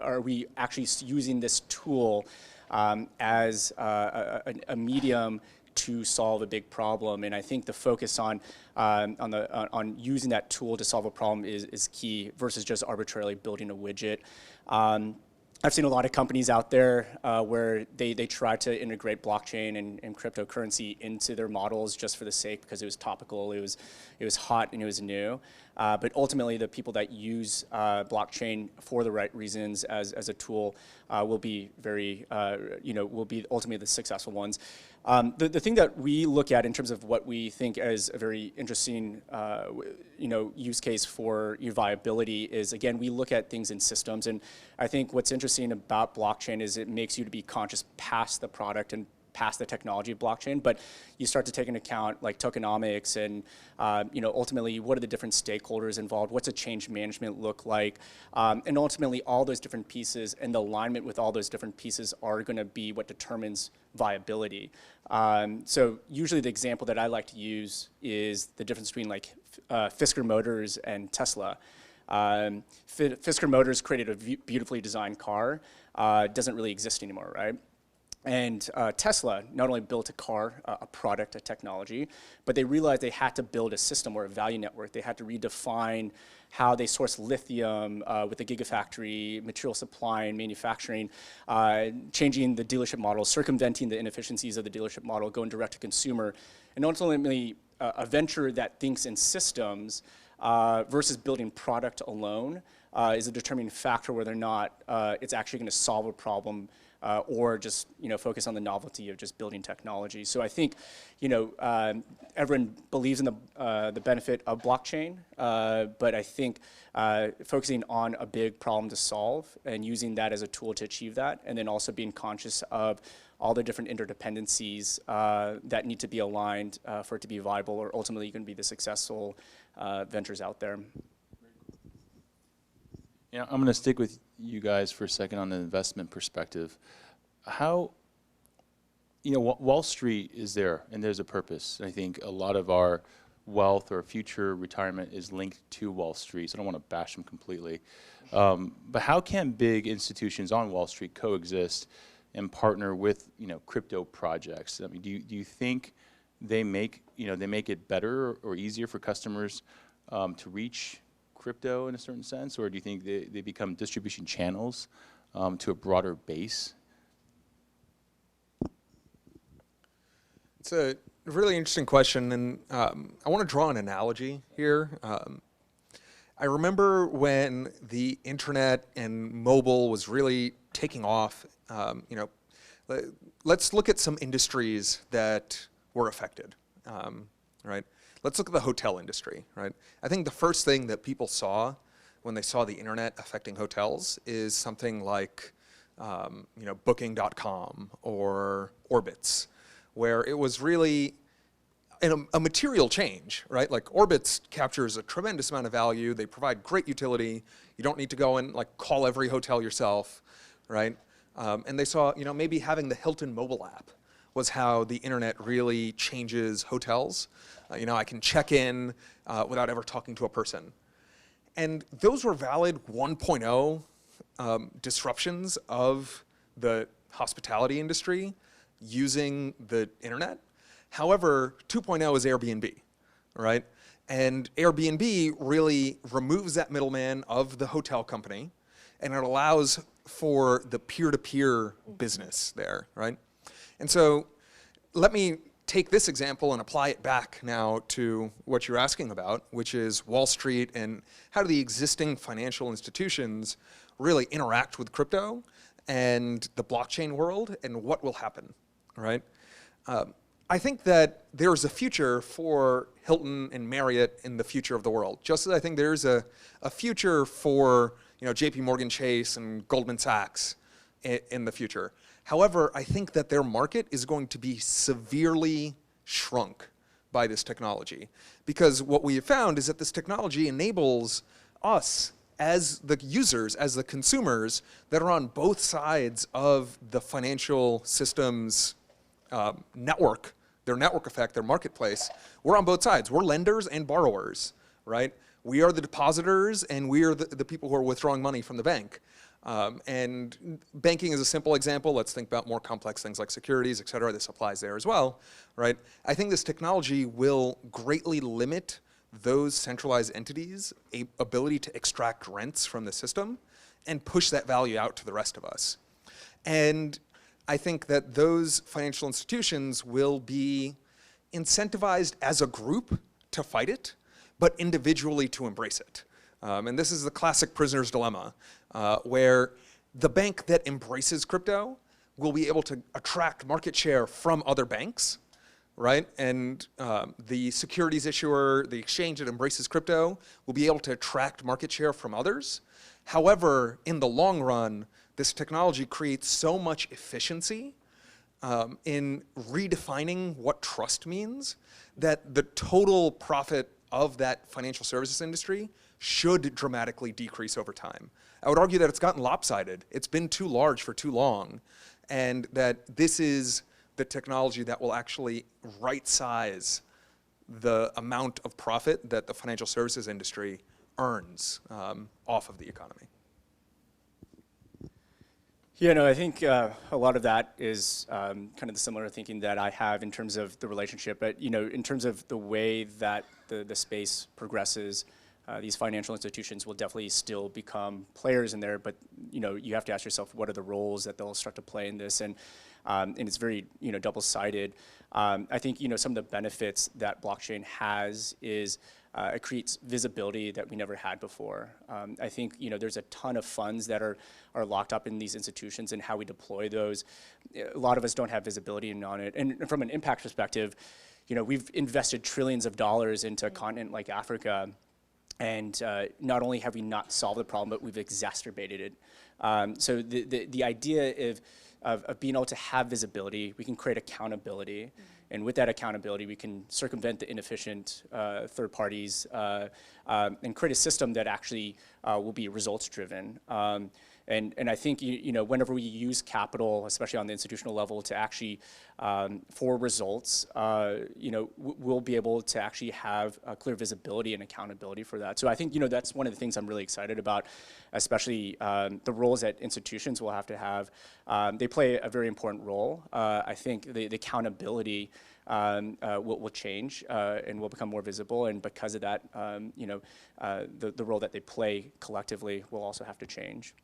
Are we actually using this tool as a medium to solve a big problem? And I think the focus on using that tool to solve a problem is key versus just arbitrarily building a widget. I've seen a lot of companies out there where they try to integrate blockchain and cryptocurrency into their models just for the sake because it was topical, it was hot, and it was new. But ultimately, the people that use blockchain for the right reasons as a tool will be will be ultimately the successful ones. The thing that we look at in terms of what we think as a very interesting use case for your viability is, again, we look at things in systems. And I think what's interesting about blockchain is it makes you to be conscious past the product and past the technology of blockchain, but you start to take into account like tokenomics and ultimately what are the different stakeholders involved, what's a change management look like, and ultimately all those different pieces and the alignment with all those different pieces are going to be what determines viability. So usually the example that I like to use is the difference between like Fisker Motors and Tesla. Fisker Motors created a beautifully designed car. Doesn't really exist anymore, right? And Tesla not only built a car, a product, a technology, but they realized they had to build a system or a value network. They had to redefine how they source lithium with the gigafactory, material supply and manufacturing, changing the dealership model, circumventing the inefficiencies of the dealership model, going direct to consumer, and ultimately a venture that thinks in systems versus building product alone is a determining factor whether or not it's actually going to solve a problem or just focus on the novelty of just building technology. So I think everyone believes in the benefit of blockchain, but I think focusing on a big problem to solve and using that as a tool to achieve that, and then also being conscious of all the different interdependencies that need to be aligned for it to be viable, or ultimately you can be the successful ventures out there. Yeah, I'm going to stick with you guys for a second on the investment perspective. How, Wall Street is there, and there's a purpose. I think a lot of our wealth or future retirement is linked to Wall Street, so I don't want to bash them completely. But how can big institutions on Wall Street coexist and partner with, crypto projects? I mean, do you think they make it better or easier for customers to reach crypto in a certain sense, or do you think they become distribution channels to a broader base? It's a really interesting question, and I want to draw an analogy here. I remember when the internet and mobile was really taking off. Let's look at some industries that were affected, right? Let's look at the hotel industry, right? I think the first thing that people saw when they saw the internet affecting hotels is something like, Booking.com or Orbitz, where it was really a material change, right? Like Orbitz captures a tremendous amount of value. They provide great utility. You don't need to go and call every hotel yourself, right? And they saw, maybe having the Hilton mobile app was how the internet really changes hotels. I can check in without ever talking to a person. And those were valid 1.0 disruptions of the hospitality industry using the internet. However, 2.0 is Airbnb, right? And Airbnb really removes that middleman of the hotel company, and it allows for the peer-to-peer business there, right? And so let me take this example and apply it back now to what you're asking about, which is Wall Street and how do the existing financial institutions really interact with crypto and the blockchain world and what will happen, right? I think that there's a future for Hilton and Marriott in the future of the world, just as I think there's a future for JP Morgan Chase and Goldman Sachs in the future. However, I think that their market is going to be severely shrunk by this technology, because what we have found is that this technology enables us as the users, as the consumers that are on both sides of the financial systems network, their network effect, their marketplace. We're on both sides. We're lenders and borrowers, right? We are the depositors, and we are the people who are withdrawing money from the bank. And banking is a simple example. Let's think about more complex things like securities, et cetera. This applies there as well, right? I think this technology will greatly limit those centralized entities' ability to extract rents from the system and push that value out to the rest of us. And I think that those financial institutions will be incentivized as a group to fight it, but individually to embrace it. And this is the classic prisoner's dilemma, where the bank that embraces crypto will be able to attract market share from other banks, right? And the securities issuer, the exchange that embraces crypto, will be able to attract market share from others. However, in the long run, this technology creates so much efficiency in redefining what trust means, that the total profit of that financial services industry should dramatically decrease over time. I would argue that it's gotten lopsided. It's been too large for too long, and that this is the technology that will actually right-size the amount of profit that the financial services industry earns off of the economy. Yeah, no, I think a lot of that is kind of the similar thinking that I have in terms of the relationship. But in terms of the way that the space progresses, these financial institutions will definitely still become players in there. But you have to ask yourself, what are the roles that they'll start to play in this? And it's very double-sided. I think some of the benefits that blockchain has is it creates visibility that we never had before. I think there's a ton of funds that are locked up in these institutions, and how we deploy those. A lot of us don't have visibility on it. And from an impact perspective, we've invested trillions of dollars into a continent like Africa, and not only have we not solved the problem, but we've exacerbated it. So the idea of being able to have visibility, we can create accountability. And with that accountability, we can circumvent the inefficient third parties and create a system that actually will be results driven. And I think whenever we use capital, especially on the institutional level, to actually for results, we'll be able to actually have clear visibility and accountability for that. So I think that's one of the things I'm really excited about, especially the roles that institutions will have to have. They play a very important role. I think the accountability will change and will become more visible, and because of that, the role that they play collectively will also have to change.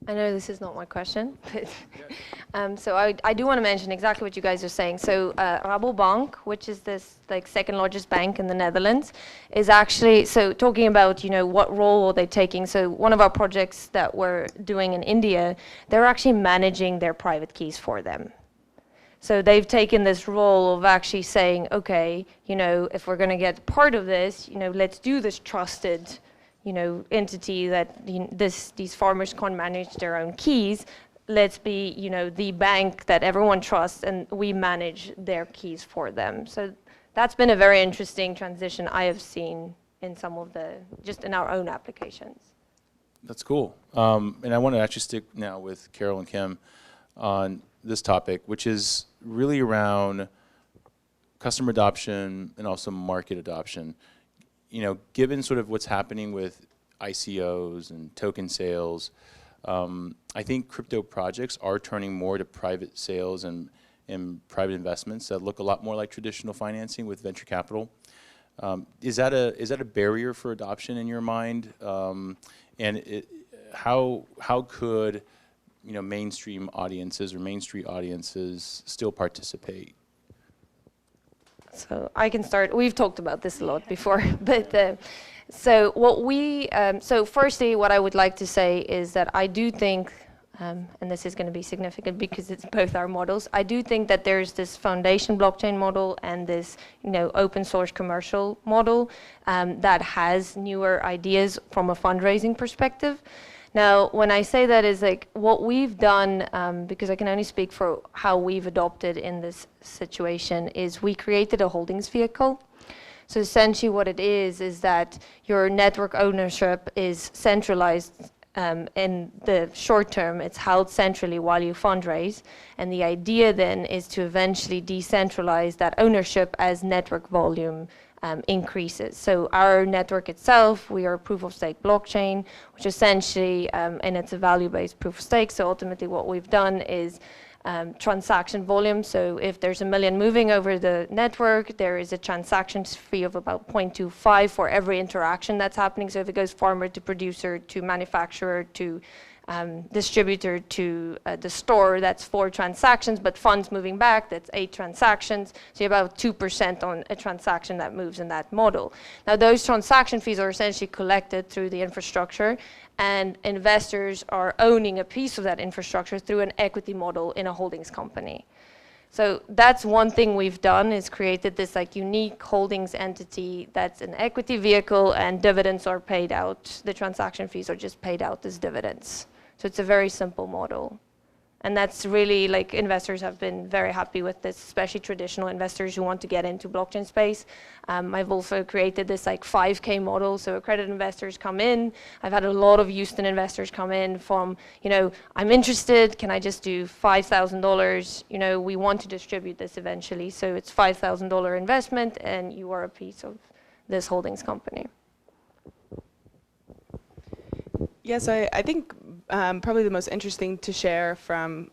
I know this is not my question, but so I do want to mention exactly what you guys are saying. So Rabobank, which is this second largest bank in the Netherlands, is actually, so talking about what role are they taking. So one of our projects that we're doing in India, they're actually managing their private keys for them. So they've taken this role of actually saying, okay, if we're going to get part of this, let's do this trusted entity that these farmers can't manage their own keys. Let's be, the bank that everyone trusts, and we manage their keys for them. So that's been a very interesting transition I have seen in some of just in our own applications. That's cool. And I want to actually stick now with Carol and Kim on this topic, which is really around customer adoption and also market adoption. Given sort of what's happening with ICOs and token sales, I think crypto projects are turning more to private sales and private investments that look a lot more like traditional financing with venture capital. Is that a barrier for adoption in your mind? And how could mainstream audiences or Main Street audiences still participate? So I can start. We've talked about this a lot before, but so firstly, what I would like to say is that I do think, and this is going to be significant because it's both our models, I do think that there's this foundation blockchain model and this open source commercial model that has newer ideas from a fundraising perspective. Now, when I say that is what we've done, because I can only speak for how we've adopted in this situation, is we created a holdings vehicle. So essentially what it is that your network ownership is centralized in the short term. It's held centrally while you fundraise. And the idea then is to eventually decentralize that ownership as network volume increases. So our network itself, we are a proof of stake blockchain, which essentially, and it's a value-based proof of stake. So ultimately what we've done is transaction volume. So if there's 1 million moving over the network, there is a transaction fee of about 0.25 for every interaction that's happening. So if it goes farmer to producer to manufacturer to distributor to the store, that's 4 transactions, but funds moving back, that's 8 transactions. So you have about 2% on a transaction that moves in that model. Now those transaction fees are essentially collected through the infrastructure, and investors are owning a piece of that infrastructure through an equity model in a holdings company. So that's one thing we've done, is created this unique holdings entity that's an equity vehicle, and dividends are paid out. The transaction fees are just paid out as dividends. So it's a very simple model. And that's really, like, investors have been very happy with this, especially traditional investors who want to get into blockchain space. I've also created this like 5K model, so accredited investors come in. I've had a lot of Houston investors come in from, you know, I'm interested, can I just do $5,000? You know, we want to distribute this eventually, so it's $5,000 investment and you are a piece of this holdings company. Yes, I think probably the most interesting to share from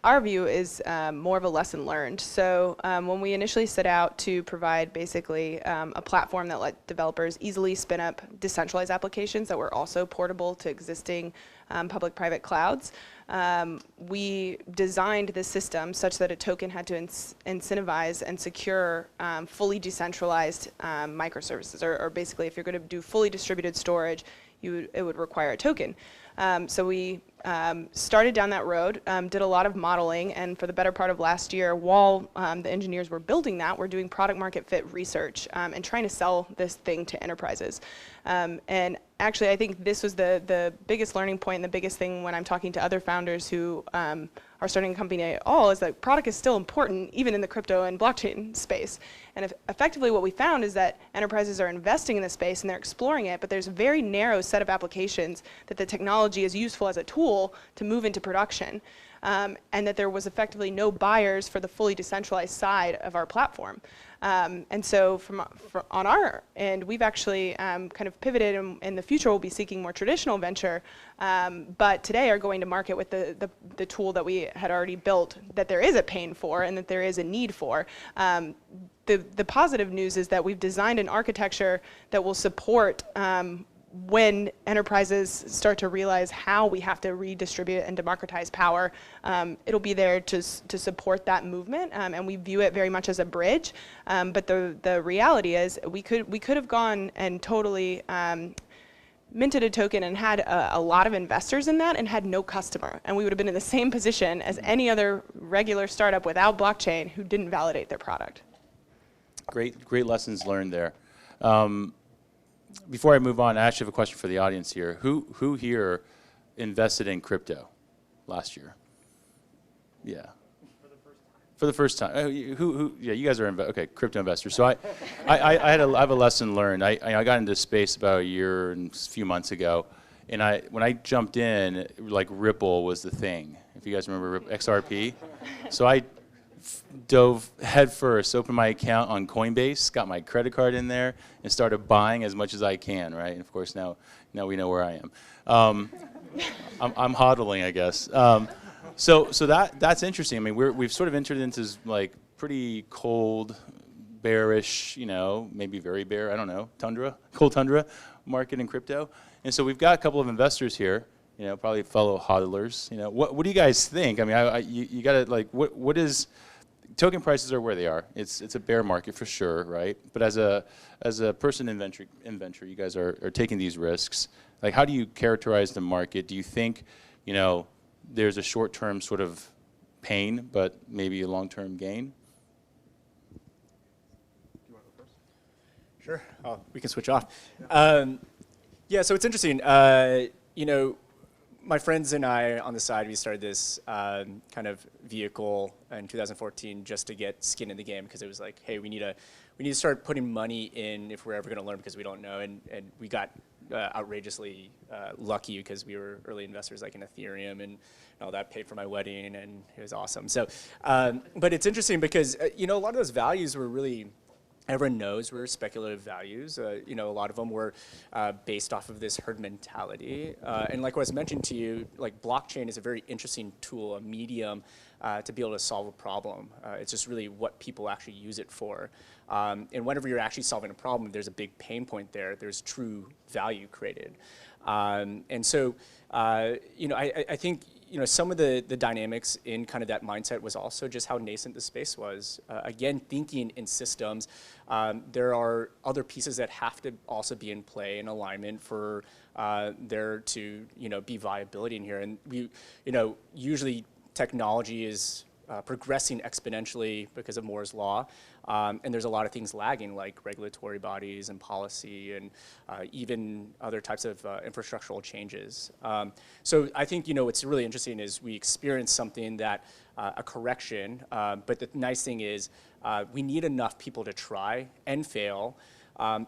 our view is more of a lesson learned. So when we initially set out to provide basically a platform that let developers easily spin up decentralized applications that were also portable to existing public-private clouds, we designed the system such that a token had to incentivize and secure fully decentralized microservices, or basically if you're going to do fully distributed storage, it would require a token. So we started down that road, did a lot of modeling, and for the better part of last year, while the engineers were building that, we're doing product market fit research and trying to sell this thing to enterprises. And actually, I think this was the biggest learning point and the biggest thing when I'm talking to other founders who are starting a company at all, is that product is still important, even in the crypto and blockchain space. And effectively what we found is that enterprises are investing in this space and they're exploring it, but there's a very narrow set of applications that the technology is useful as a tool to move into production. And that there was effectively no buyers for the fully decentralized side of our platform. And so on our end, we've actually kind of pivoted, and in the future we'll be seeking more traditional venture, but today are going to market with the tool that we had already built, that there is a pain for and that there is a need for. The positive news is that we've designed an architecture that will support when enterprises start to realize how we have to redistribute and democratize power, it'll be there to support that movement, and we view it very much as a bridge. But the reality is we could have gone and totally minted a token and had a lot of investors in that and had no customer, and we would have been in the same position as any other regular startup without blockchain who didn't validate their product. Great lessons learned there. Before I move on, I actually have a question for the audience here. Who here invested in crypto last year? Yeah. For the first time. Yeah, you guys are okay, crypto investors. So I have a lesson learned. I got into this space about a year and a few months ago, and when I jumped in, like Ripple was the thing. If you guys remember XRP, so I dove head first, opened my account on Coinbase, got my credit card in there, and started buying as much as I can, right? And of course, now we know where I am. I'm hodling, I guess. So that's interesting. I mean, we've sort of entered into this, like, pretty cold, bearish, you know, maybe very bare, I don't know, cold tundra market in crypto. And so we've got a couple of investors here, you know, probably fellow hodlers. You know, what do you guys think? I mean, you got to, like, what is token prices are where they are. It's a bear market for sure, right? But as a person in venture, you guys are taking these risks. Like, how do you characterize the market? Do you think, you know, there's a short-term sort of pain, but maybe a long-term gain? Do you want to go first? Sure. Oh, we can switch off. Yeah, so it's interesting. You know, my friends and I on the side, we started this kind of vehicle in 2014 just to get skin in the game, because it was like, hey, we need to start putting money in if we're ever going to learn, because we don't know. And we got outrageously lucky because we were early investors, like in Ethereum, and all that paid for my wedding, and it was awesome. So, but it's interesting because you know, a lot of those values were really, everyone knows were speculative values. You know, a lot of them were based off of this herd mentality. And like what I was mentioning to you, like blockchain is a very interesting tool, a medium to be able to solve a problem. It's just really what people actually use it for. And whenever you're actually solving a problem, there's a big pain point there. There's true value created. And so, you know, I think, you know, some of the dynamics in kind of that mindset was also just how nascent the space was. Again, thinking in systems, there are other pieces that have to also be in play in alignment for there to, you know, be viability in here. And we, you know, usually technology is progressing exponentially because of Moore's law, and there's a lot of things lagging, like regulatory bodies and policy, and even other types of infrastructural changes. So I think what's really interesting is we experience something that a correction, but the nice thing is we need enough people to try and fail.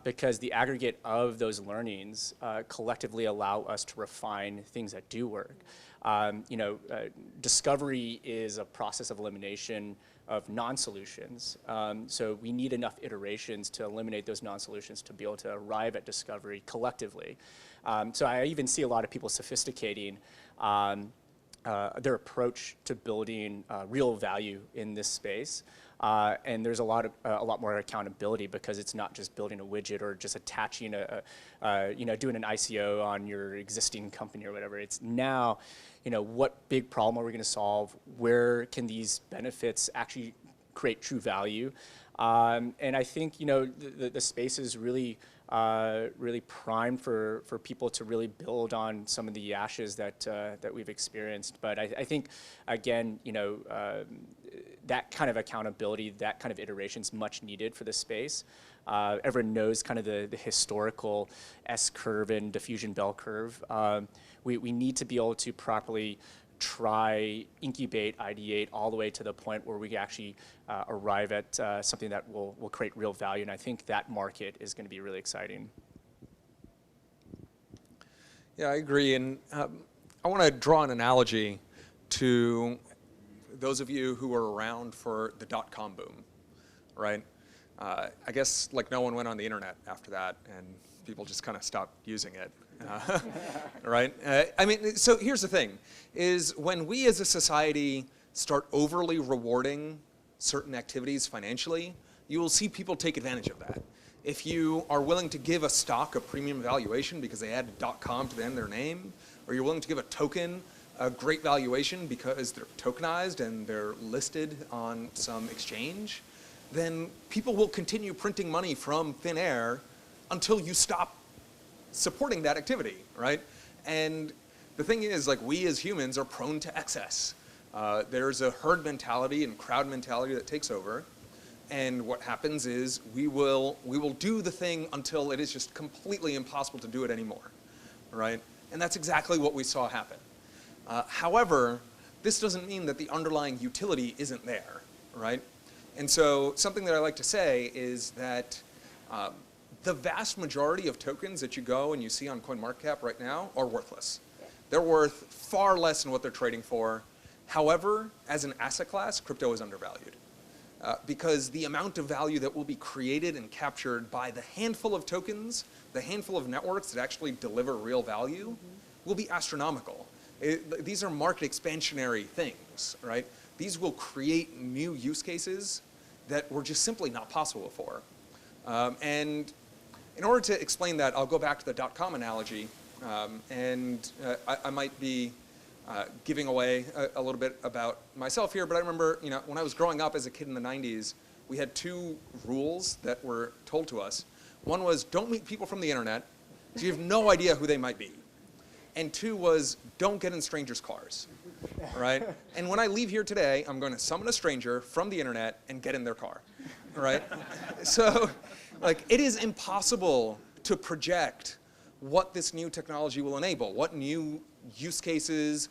Because the aggregate of those learnings collectively allow us to refine things that do work. Discovery is a process of elimination of non-solutions. So we need enough iterations to eliminate those non-solutions to be able to arrive at discovery collectively. So I even see a lot of people sophisticating their approach to building real value in this space. And there's a lot more accountability because it's not just building a widget or just attaching doing an ICO on your existing company or whatever. It's now, what big problem are we going to solve? Where can these benefits actually create true value? And I think, the space is really primed for people to really build on some of the ashes that we've experienced. But I think, again, that kind of accountability, that kind of iteration is much needed for the space. Everyone knows kind of the historical S-curve and diffusion bell curve. We need to be able to properly try, incubate, ideate all the way to the point where we actually arrive at something that will create real value. And I think that market is going to be really exciting. Yeah, I agree. And I want to draw an analogy to those of you who were around for the dot-com boom, right? I guess like no one went on the internet after that, and people just kind of stopped using it, right? I mean, so here's the thing, is when we as a society start overly rewarding certain activities financially, you will see people take advantage of that. If you are willing to give a stock a premium valuation because they added .com to the end of their name, or you're willing to give a token a great valuation because they're tokenized and they're listed on some exchange, then people will continue printing money from thin air until you stop supporting that activity, right? And the thing is, like, we as humans are prone to excess. There's a herd mentality and crowd mentality that takes over. And what happens is we will do the thing until it is just completely impossible to do it anymore, right? And that's exactly what we saw happen. However, this doesn't mean that the underlying utility isn't there, right? And so something that I like to say is that the vast majority of tokens that you go and you see on CoinMarketCap right now are worthless. They're worth far less than what they're trading for. However, as an asset class, crypto is undervalued. Because the amount of value that will be created and captured by the handful of tokens, the handful of networks that actually deliver real value, will be astronomical. These are market expansionary things, right? These will create new use cases that were just simply not possible before. And in order to explain that, I'll go back to the .com analogy, and I might be giving away a little bit about myself here, but I remember, when I was growing up as a kid in the 90s, we had two rules that were told to us. One was, don't meet people from the internet, so you have no idea who they might be. And two was, don't get in strangers' cars, right? And when I leave here today, I'm going to summon a stranger from the internet and get in their car, right? So, like, it is impossible to project what this new technology will enable, what new use cases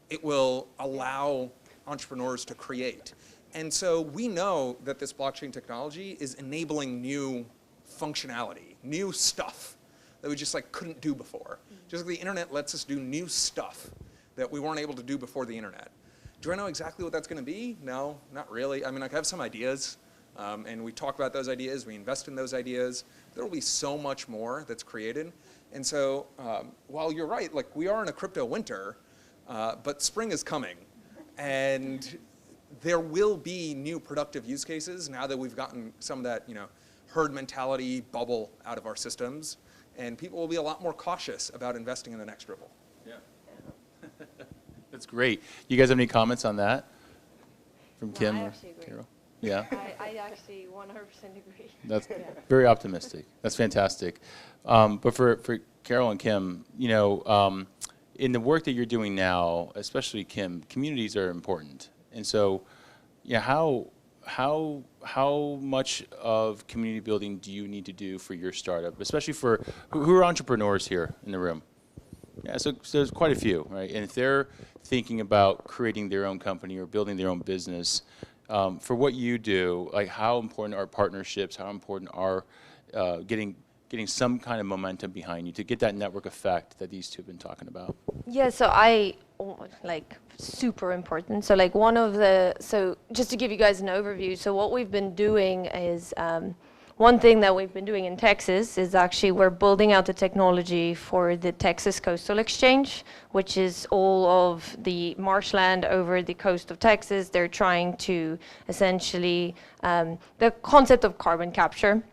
it will allow entrepreneurs to create. And so we know that this blockchain technology is enabling new functionality, new stuff that we just couldn't do before. Just like the internet lets us do new stuff that we weren't able to do before the internet. Do I know exactly what that's going to be? No, not really. I mean, I have some ideas, and we talk about those ideas, we invest in those ideas. There will be so much more that's created. And so while you're right, we are in a crypto winter, but spring is coming. And there will be new productive use cases now that we've gotten some of that, herd mentality bubble out of our systems. And people will be a lot more cautious about investing in the next Ripple. Yeah. That's great. You guys have any comments on that? From Kim or Carol? Yeah. I actually 100% agree. That's very optimistic. That's fantastic. But for Carol and Kim, in the work that you're doing now, especially Kim, communities are important. And so, yeah, how much of community building do you need to do for your startup, especially for who are entrepreneurs here in the room? Yeah, so there's quite a few, right? And if they're thinking about creating their own company or building their own business, for what you do, like how important are partnerships? How important are getting some kind of momentum behind you to get that network effect that these two have been talking about? Yeah, so like super important. So like so just to give you guys an overview, so what we've been doing is, one thing that we've been doing in Texas is actually we're building out the technology for the Texas Coastal Exchange, which is all of the marshland over the coast of Texas. They're trying to essentially, the concept of carbon capture,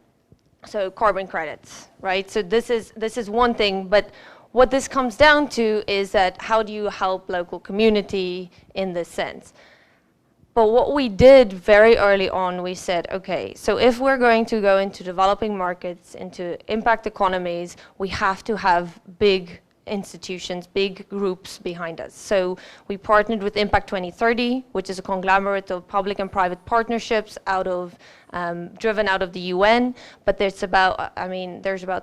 so carbon credits, right? So this is one thing, but what this comes down to is that how do you help local community in this sense? But what we did very early on, we said, okay, so if we're going to go into developing markets, into impact economies, we have to have big institutions, big groups behind us. So we partnered with Impact 2030, which is a conglomerate of public and private partnerships driven out of the UN, but there's about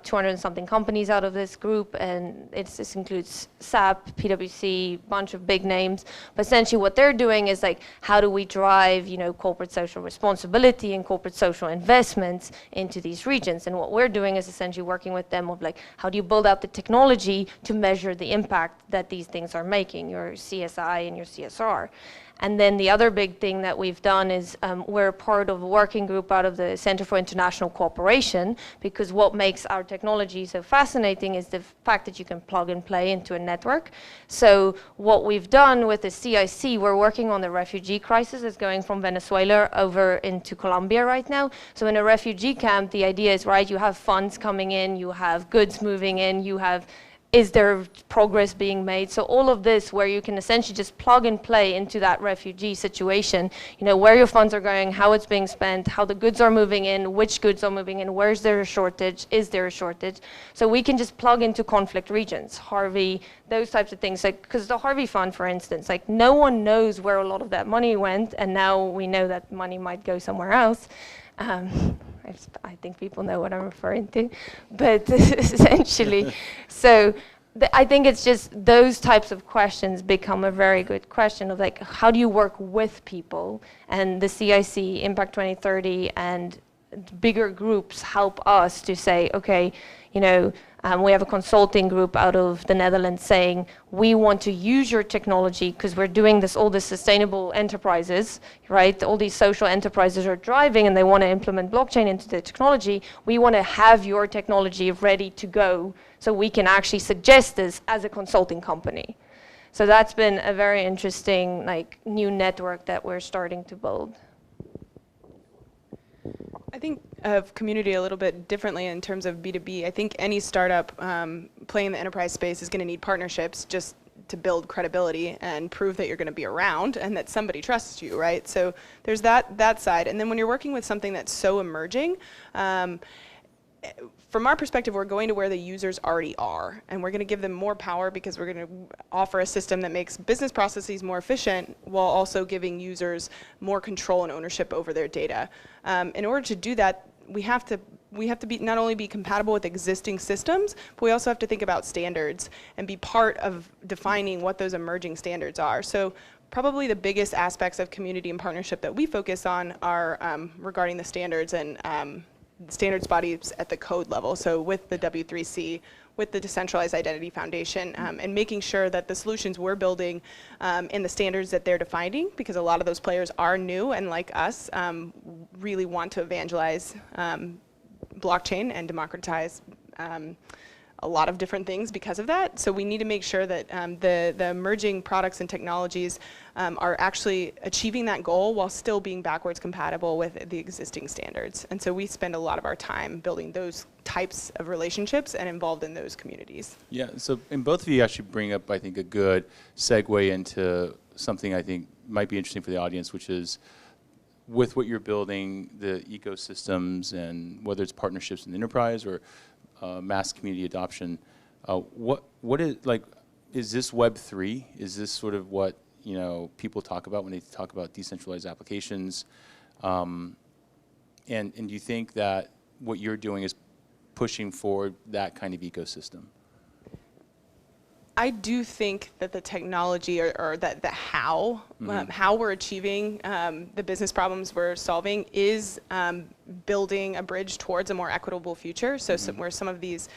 200 and something companies out of this group, and this includes SAP, PwC, bunch of big names. But essentially what they're doing is like, how do we drive, corporate social responsibility and corporate social investments into these regions? And what we're doing is essentially working with them of like, how do you build out the technology to measure the impact that these things are making, your CSI and your CSR. And then the other big thing that we've done is we're part of a working group out of the Center for International Cooperation, because what makes our technology so fascinating is the fact that you can plug and play into a network. So what we've done with the CIC, we're working on the refugee crisis that's going from Venezuela over into Colombia right now. So in a refugee camp, the idea is, right, you have funds coming in, you have goods moving in, is there progress being made? So all of this where you can essentially just plug and play into that refugee situation, where your funds are going, how it's being spent, how the goods are moving in, which goods are moving in, where's there a shortage, is there a shortage? So we can just plug into conflict regions, Harvey, those types of things. Like, because the Harvey Fund, for instance, like no one knows where a lot of that money went, and now we know that money might go somewhere else. I think people know what I'm referring to, but essentially, so I think it's just those types of questions become a very good question of like, how do you work with people? And the CIC, Impact 2030, and bigger groups help us to say, okay, we have a consulting group out of the Netherlands saying, we want to use your technology because we're doing all this sustainable enterprises, right? All these social enterprises are driving and they want to implement blockchain into the technology. We want to have your technology ready to go so we can actually suggest this as a consulting company. So that's been a very interesting new network that we're starting to build. I think of community a little bit differently in terms of B2B. I think any startup playing in the enterprise space is going to need partnerships just to build credibility and prove that you're going to be around and that somebody trusts you, right? So there's that side. And then when you're working with something that's so emerging, from our perspective, we're going to where the users already are, and we're going to give them more power because we're going to offer a system that makes business processes more efficient while also giving users more control and ownership over their data. In order to do that, we have to not only be compatible with existing systems, but we also have to think about standards and be part of defining what those emerging standards are. So probably the biggest aspects of community and partnership that we focus on are regarding the standards and standards bodies at the code level. So with the W3C, with the Decentralized Identity Foundation, and making sure that the solutions we're building in the standards that they're defining, because a lot of those players are new and like us, really want to evangelize blockchain and democratize a lot of different things because of that. So we need to make sure that the emerging products and technologies are actually achieving that goal while still being backwards compatible with the existing standards. And so we spend a lot of our time building those types of relationships and involved in those communities. Yeah, so and both of you actually bring up, I think, a good segue into something I think might be interesting for the audience, which is with what you're building, the ecosystems, and whether it's partnerships in the enterprise or mass community adoption, what is, like, is this Web3? Is this sort of what people talk about when they talk about decentralized applications? And do you think that what you're doing is pushing forward that kind of ecosystem? I do think that the technology or that the how, how we're achieving the business problems we're solving is building a bridge towards a more equitable future. So where some of these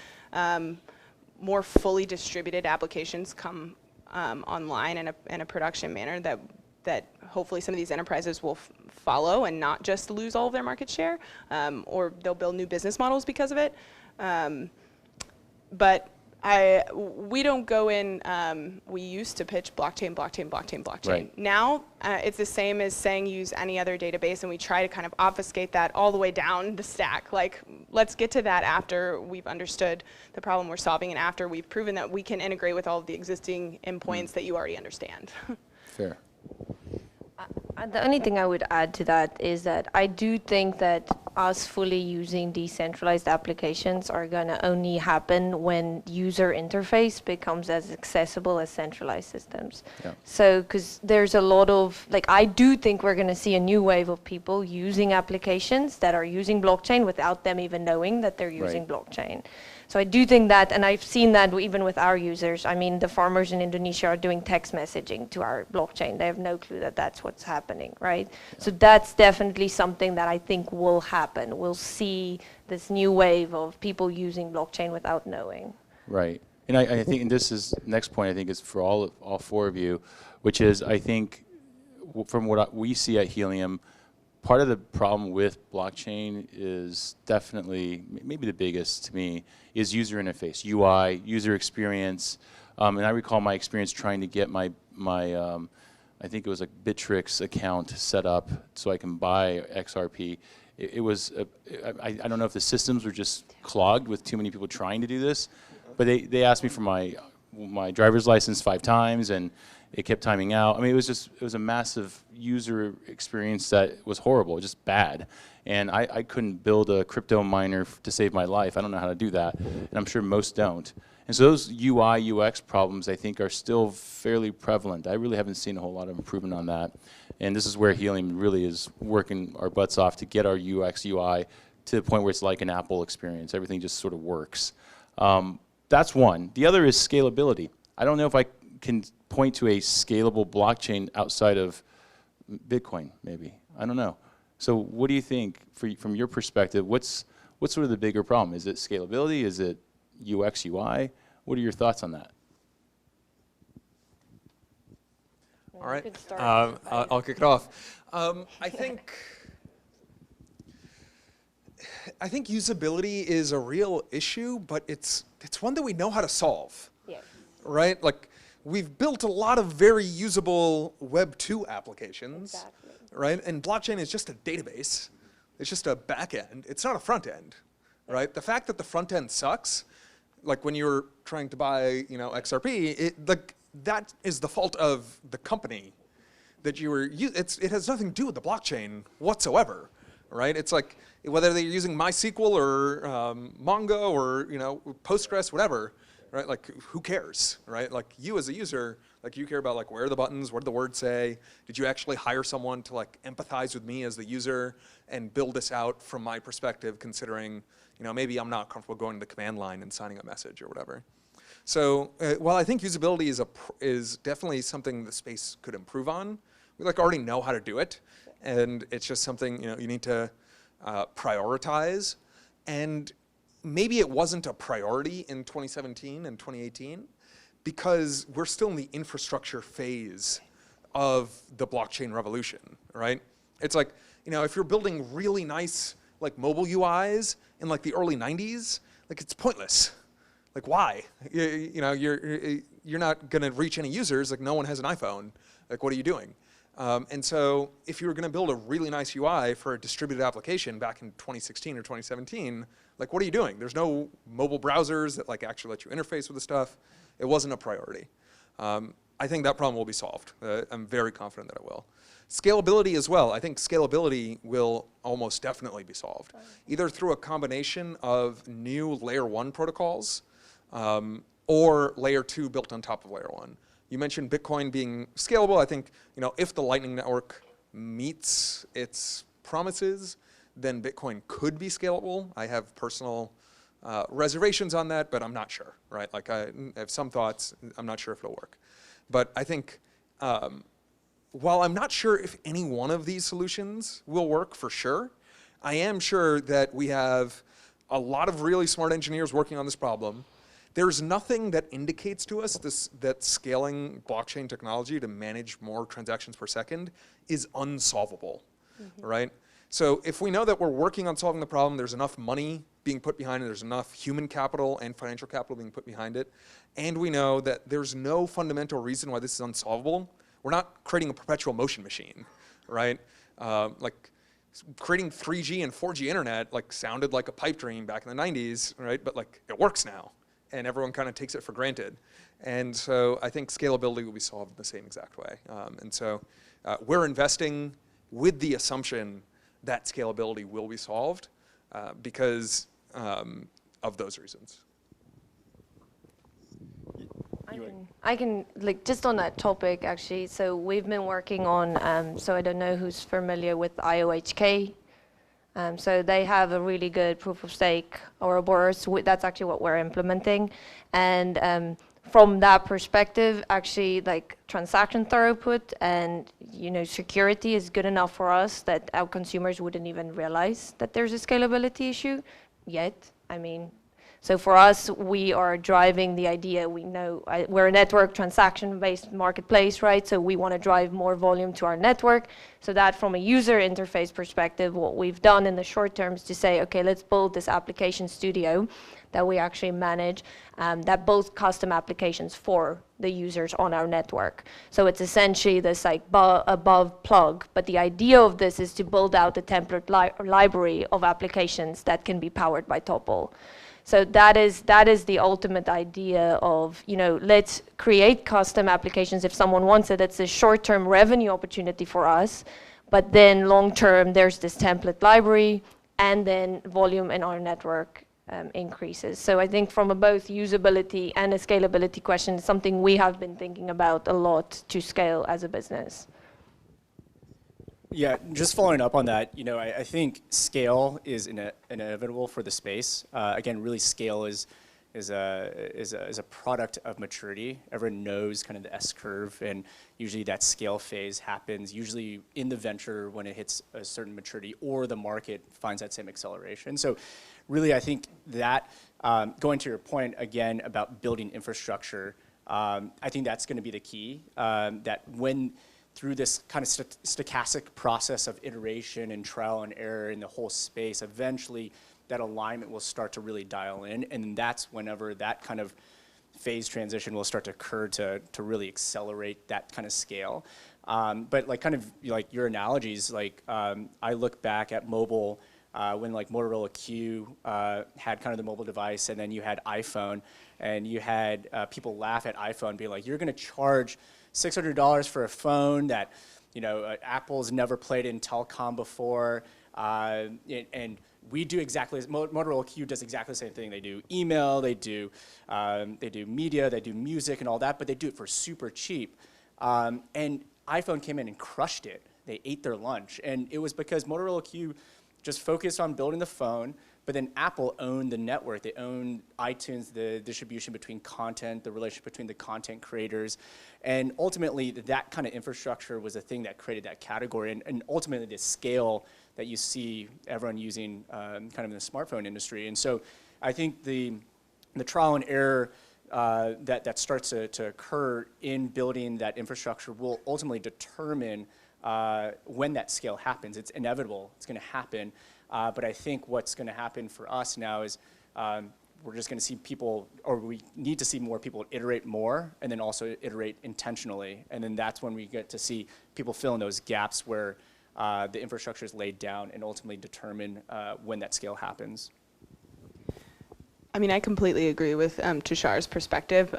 more fully distributed applications come online in a production manner that hopefully some of these enterprises will follow and not just lose all of their market share, or they'll build new business models because of it. But we don't go in, we used to pitch blockchain. Right. Now, it's the same as saying use any other database, and we try to kind of obfuscate that all the way down the stack. Like, let's get to that after we've understood the problem we're solving and after we've proven that we can integrate with all of the existing endpoints that you already understand. Fair. The only thing I would add to that is that I do think that us fully using decentralized applications are going to only happen when user interface becomes as accessible as centralized systems. Yeah. So, because there's a lot of, like, I do think we're going to see a new wave of people using applications that are using blockchain without them even knowing that they're using blockchain. So I do think that, and I've seen that even with our users. I mean, the farmers in Indonesia are doing text messaging to our blockchain. They have no clue that that's what's happening, right? Yeah. So that's definitely something that I think will happen. We'll see this new wave of people using blockchain without knowing. Right. And I think, and this is, next point I think is for all four of you, which is I think from what we see at Helium, part of the problem with blockchain is definitely, maybe the biggest to me, is user interface, UI, user experience. And I recall my experience trying to get my I think it was a Bittrex account set up so I can buy XRP. It was, I don't know if the systems were just clogged with too many people trying to do this, but they asked me for my driver's license 5 times, and it kept timing out. I mean, it was a massive user experience that was horrible, just bad. And I couldn't build a crypto miner to save my life. I don't know how to do that, and I'm sure most don't. And so those UI, UX problems, I think, are still fairly prevalent. I really haven't seen a whole lot of improvement on that. And this is where Helium really is working our butts off to get our UX, UI to the point where it's like an Apple experience. Everything just sort of works. That's one. The other is scalability. I don't know if I can point to a scalable blockchain outside of Bitcoin, maybe. I don't know. So what do you think, from your perspective, what's sort of the bigger problem? Is it scalability? Is it UX, UI? What are your thoughts on that? All right, I'll kick it off. I think usability is a real issue, but it's one that we know how to solve. Yeah. Right? Like, we've built a lot of very usable Web 2 applications. Exactly. Right? And blockchain is just a database. It's just a back end. It's not a front end. Right? The fact that the front end sucks, like when you're trying to buy, XRP, that is the fault of the company that you were using. It has nothing to do with the blockchain whatsoever, right? It's like whether they're using MySQL or Mongo or Postgres, whatever, right? Like, who cares, right? Like, you as a user, like, you care about like where are the buttons, what did the words say? Did you actually hire someone to like empathize with me as the user and build this out from my perspective, considering maybe I'm not comfortable going to the command line and signing a message or whatever. So while I think usability is definitely something the space could improve on, we already know how to do it, and it's just something you need to prioritize. And maybe it wasn't a priority in 2017 and 2018 because we're still in the infrastructure phase of the blockchain revolution, right? It's like, if you're building really nice mobile UIs in the early 90s, it's pointless. Like, why? You're not going to reach any users. Like, no one has an iPhone. Like, what are you doing? And so if you were going to build a really nice UI for a distributed application back in 2016 or 2017, what are you doing? There's no mobile browsers that actually let you interface with the stuff. It wasn't a priority. I think that problem will be solved. I'm very confident that it will. Scalability as well. I think scalability will almost definitely be solved, either through a combination of new layer 1 protocols or layer 2 built on top of layer 1. You mentioned Bitcoin being scalable. I think, if the Lightning Network meets its promises, then Bitcoin could be scalable. I have personal reservations on that, but I'm not sure, right? Like I have some thoughts, I'm not sure if it'll work. But I think, while I'm not sure if any one of these solutions will work for sure, I am sure that we have a lot of really smart engineers working on this problem. There's nothing that indicates to us that scaling blockchain technology to manage more transactions per second is unsolvable, right? So if we know that we're working on solving the problem, there's enough money being put behind it, there's enough human capital and financial capital being put behind it, and we know that there's no fundamental reason why this is unsolvable, we're not creating a perpetual motion machine, right? Like creating 3G and 4G internet sounded like a pipe dream back in the 90s, right? But it works now, and everyone kind of takes it for granted. And so I think scalability will be solved in the same exact way. And so we're investing with the assumption that scalability will be solved because of those reasons. I can just on that topic actually. So we've been working on. So I don't know who's familiar with IOHK. So they have a really good proof of stake Ouroboros. That's actually what we're implementing, and from that perspective, actually, transaction throughput and security is good enough for us that our consumers wouldn't even realize that there's a scalability issue yet. I mean, so for us, we are driving the idea. We know we're a network transaction-based marketplace, right? So we want to drive more volume to our network. So that from a user interface perspective, what we've done in the short term is to say, okay, let's build this application studio that we actually manage that builds custom applications for the users on our network. So it's essentially this above plug, but the idea of this is to build out a template library of applications that can be powered by Topple. So that is the ultimate idea of, let's create custom applications if someone wants it. It's a short-term revenue opportunity for us, but then long-term there's this template library, and then volume in our network increases. So I think from a both usability and a scalability question, it's something we have been thinking about a lot to scale as a business. Yeah, just following up on that, I think scale is inevitable for the space. Again, really scale is a product of maturity. Everyone knows kind of the S curve, and usually that scale phase happens usually in the venture when it hits a certain maturity or the market finds that same acceleration. So really, I think that going to your point again about building infrastructure, I think that's going to be the key. That when through this kind of stochastic process of iteration and trial and error in the whole space, eventually that alignment will start to really dial in, and that's whenever that kind of phase transition will start to occur to really accelerate that kind of scale. But kind of your analogies, I look back at mobile when Motorola Q had kind of the mobile device, and then you had iPhone, and you had people laugh at iPhone, be like, you're going to charge $600 for a phone that Apple's never played in telecom before, and we do exactly, Motorola Q does exactly the same thing. They do email, they do media, they do music and all that, but they do it for super cheap. And iPhone came in and crushed it. They ate their lunch, and it was because Motorola Q just focused on building the phone, but then Apple owned the network. They owned iTunes, the distribution between content, the relationship between the content creators. And ultimately, that kind of infrastructure was the thing that created that category. And ultimately, the scale that you see everyone using kind of in the smartphone industry. And so I think the trial and error that starts to occur in building that infrastructure will ultimately determine when that scale happens. It's inevitable. It's going to happen. But I think what's going to happen for us now is we're just going to see people, or we need to see more people iterate more, and then also iterate intentionally. And then that's when we get to see people fill in those gaps where the infrastructure is laid down and ultimately determine when that scale happens. I mean, I completely agree with Tushar's perspective.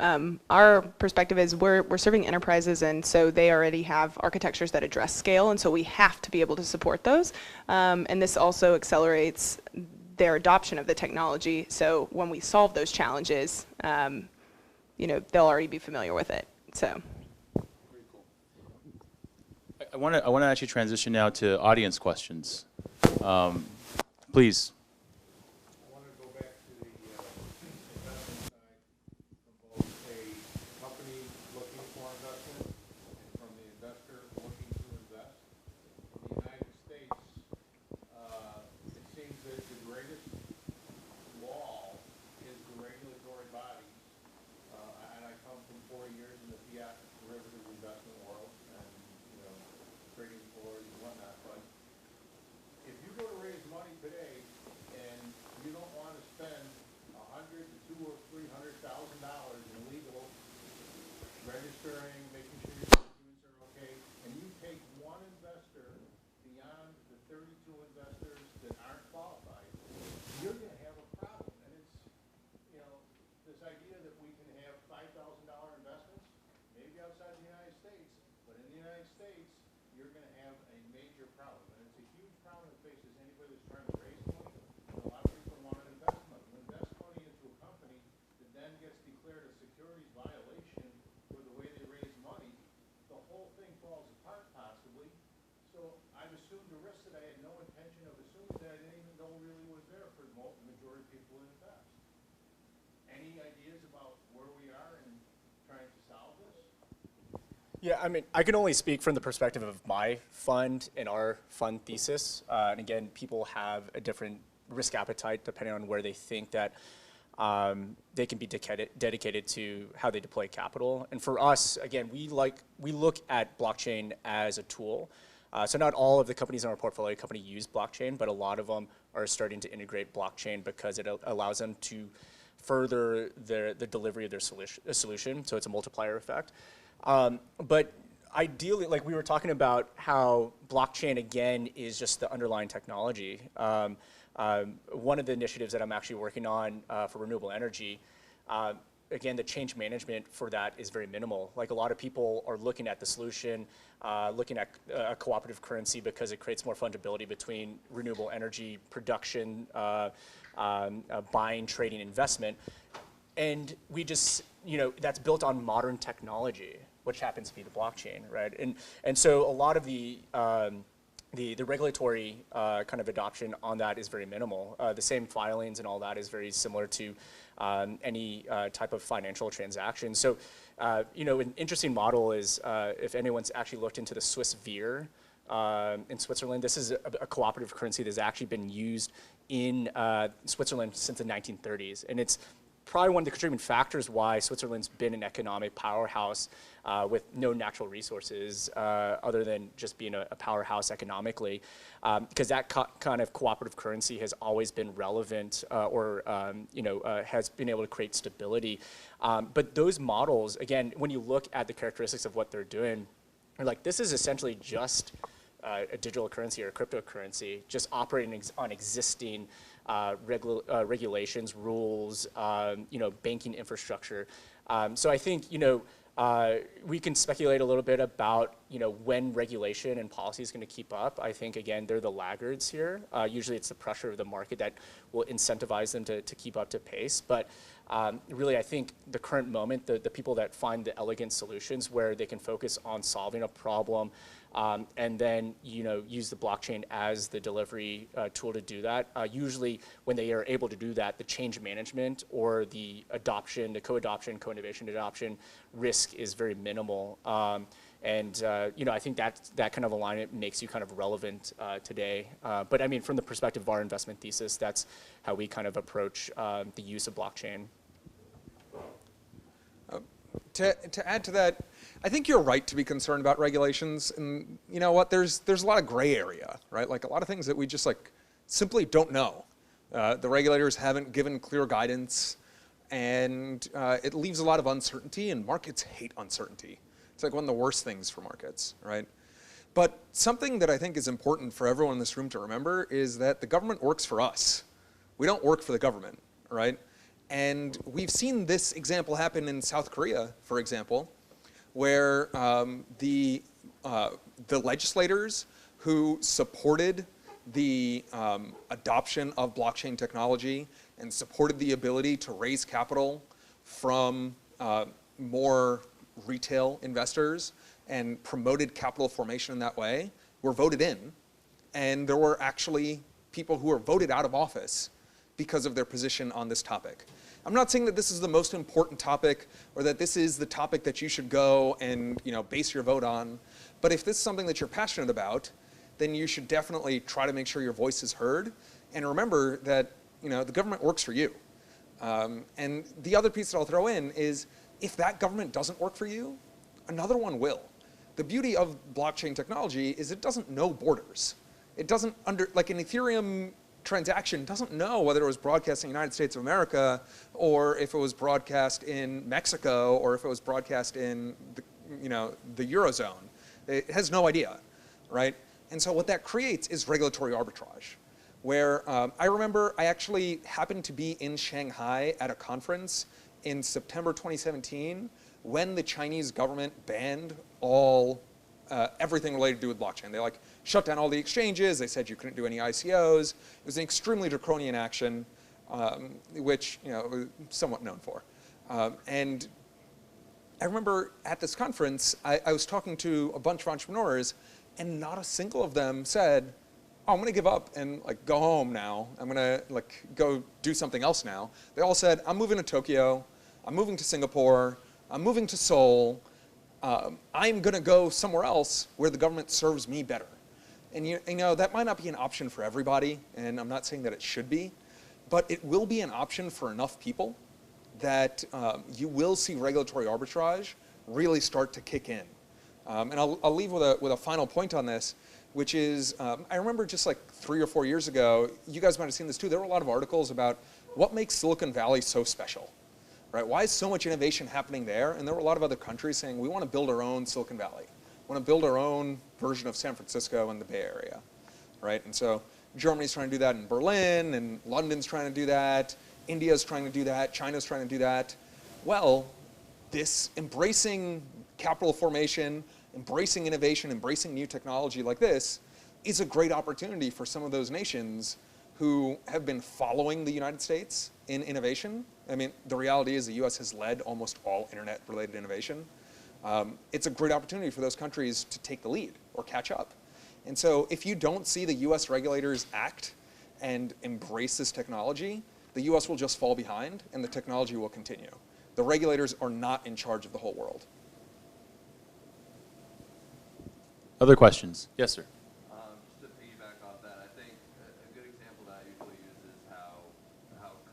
Our perspective is we're serving enterprises, and so they already have architectures that address scale, and so we have to be able to support those. And this also accelerates their adoption of the technology. So when we solve those challenges, they'll already be familiar with it. So. I want to actually transition now to audience questions. Please. I want to go back to the investment side from both a company looking for investment and from the investor looking to invest. In the United States, it seems that the greatest wall is the regulatory bodies. And I come from 4 years in the fiat derivative investment world and, trading floors and whatnot. But if you go to raise money today and you don't want to spend $100 to $200 or $300,000 in legal registering, making sure your documents are okay, and you take one investor beyond the 32 investors that aren't qualified, you're going to have a problem. And it's, this idea that we can have $5,000 investments, maybe outside the United States, but in the United States, you're going to have a major problem. And it's a huge problem that faces anybody that's trying to raise money. And a lot of people want to invest money. You invest money into a company that then gets declared a securities violation for the way they raise money, the whole thing falls apart possibly. So I've assumed a risk that I had no intention of assuming that I didn't even know really was there for the majority of people that invest. Any ideas about where we are in trying to solve this? Yeah, I mean, I can only speak from the perspective of my fund and our fund thesis. And again, people have a different risk appetite depending on where they think that they can be dedicated to how they deploy capital. And for us, again, we look at blockchain as a tool. So not all of the companies in our portfolio company use blockchain, but a lot of them are starting to integrate blockchain because it allows them to further the delivery of their solution. So it's a multiplier effect. But ideally, like we were talking about how blockchain, again, is just the underlying technology. One of the initiatives that I'm actually working on for renewable energy, again, the change management for that is very minimal. Like a lot of people are looking at the solution, looking at a cooperative currency because it creates more fungibility between renewable energy production, buying, trading, investment. And we just, that's built on modern technology, which happens to be the blockchain, right? And so a lot of the regulatory kind of adoption on that is very minimal. The same filings and all that is very similar to any type of financial transaction. So, an interesting model is if anyone's actually looked into the Swiss Veer in Switzerland, this is a cooperative currency that's actually been used in Switzerland since the 1930s. And it's probably one of the contributing factors why Switzerland's been an economic powerhouse with no natural resources other than just being a powerhouse economically, because that kind of cooperative currency has always been relevant or has been able to create stability. But those models, again, when you look at the characteristics of what they're doing, you're like, this is essentially just a digital currency or a cryptocurrency, just operating on existing regulations, rules, banking infrastructure. So I think, we can speculate a little bit about, when regulation and policy is going to keep up. I think, again, they're the laggards here. Usually it's the pressure of the market that will incentivize them to keep up to pace. But really, I think the current moment, the people that find the elegant solutions where they can focus on solving a problem and then use the blockchain as the delivery tool to do that. Usually when they are able to do that, the change management or the adoption, the co-adoption, co-innovation adoption risk is very minimal. I think that kind of alignment makes you kind of relevant today. But I mean, from the perspective of our investment thesis, that's how we kind of approach the use of blockchain. To add to that, I think you're right to be concerned about regulations. And you know what? There's a lot of gray area, right? Like a lot of things that we just simply don't know. The regulators haven't given clear guidance, and it leaves a lot of uncertainty, and markets hate uncertainty. It's like one of the worst things for markets, right? But something that I think is important for everyone in this room to remember is that the government works for us. We don't work for the government, right? And we've seen this example happen in South Korea, for example, where the legislators who supported the adoption of blockchain technology and supported the ability to raise capital from more retail investors and promoted capital formation in that way were voted in, and there were actually people who were voted out of office because of their position on this topic. I'm not saying that this is the most important topic or that this is the topic that you should go and base your vote on, but if this is something that you're passionate about, then you should definitely try to make sure your voice is heard, and remember that the government works for you. And the other piece that I'll throw in is if that government doesn't work for you, another one will. The beauty of blockchain technology is it doesn't know borders. It doesn't like an Ethereum transaction doesn't know whether it was broadcast in the United States of America or if it was broadcast in Mexico or if it was broadcast in the Eurozone. It has no idea, right? And so what that creates is regulatory arbitrage, where I remember I actually happened to be in Shanghai at a conference in September 2017 when the Chinese government banned everything related to do with blockchain. They shut down all the exchanges. They said you couldn't do any ICOs. It was an extremely draconian action, which was somewhat known for. And I remember at this conference, I was talking to a bunch of entrepreneurs, and not a single of them said, "Oh, I'm going to give up and go home now. I'm going to go do something else now." They all said, "I'm moving to Tokyo. I'm moving to Singapore. I'm moving to Seoul. I'm going to go somewhere else where the government serves me better." And that might not be an option for everybody, and I'm not saying that it should be, but it will be an option for enough people that you will see regulatory arbitrage really start to kick in. And I'll leave with a final point on this, which is I remember just 3 or 4 years ago, you guys might have seen this too, there were a lot of articles about what makes Silicon Valley so special. Right? Why is so much innovation happening there? And there were a lot of other countries saying, we want to build our own Silicon Valley. We want to build our own version of San Francisco and the Bay Area. Right? And so Germany's trying to do that in Berlin, and London's trying to do that. India's trying to do that. China's trying to do that. Well, this embracing capital formation, embracing innovation, embracing new technology like this is a great opportunity for some of those nations who have been following the United States in innovation. I mean, the reality is the US has led almost all internet-related innovation. It's a great opportunity for those countries to take the lead or catch up. And so if you don't see the US regulators act and embrace this technology, the US will just fall behind and the technology will continue. The regulators are not in charge of the whole world. Other questions? Yes, sir. Just to piggyback off that, I think a good example that I usually use is how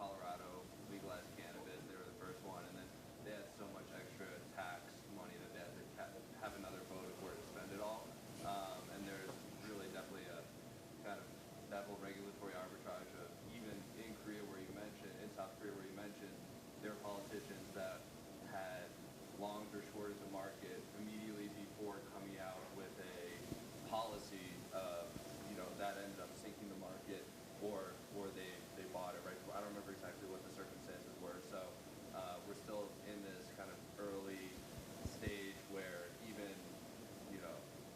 Colorado legalized cannabis. They were the first one, and then they had so much extra tax money that they had to have another vote of where to spend it all. And there's really definitely a kind of that whole regulatory arbitrage of even in Korea where you mentioned, in South Korea where you mentioned, there were politicians that had longed or shorted the market immediately before coming out with a policy that ended up sinking the market, or they bought it, right? I don't remember exactly what the circumstances were, so we're still in this kind of early stage where even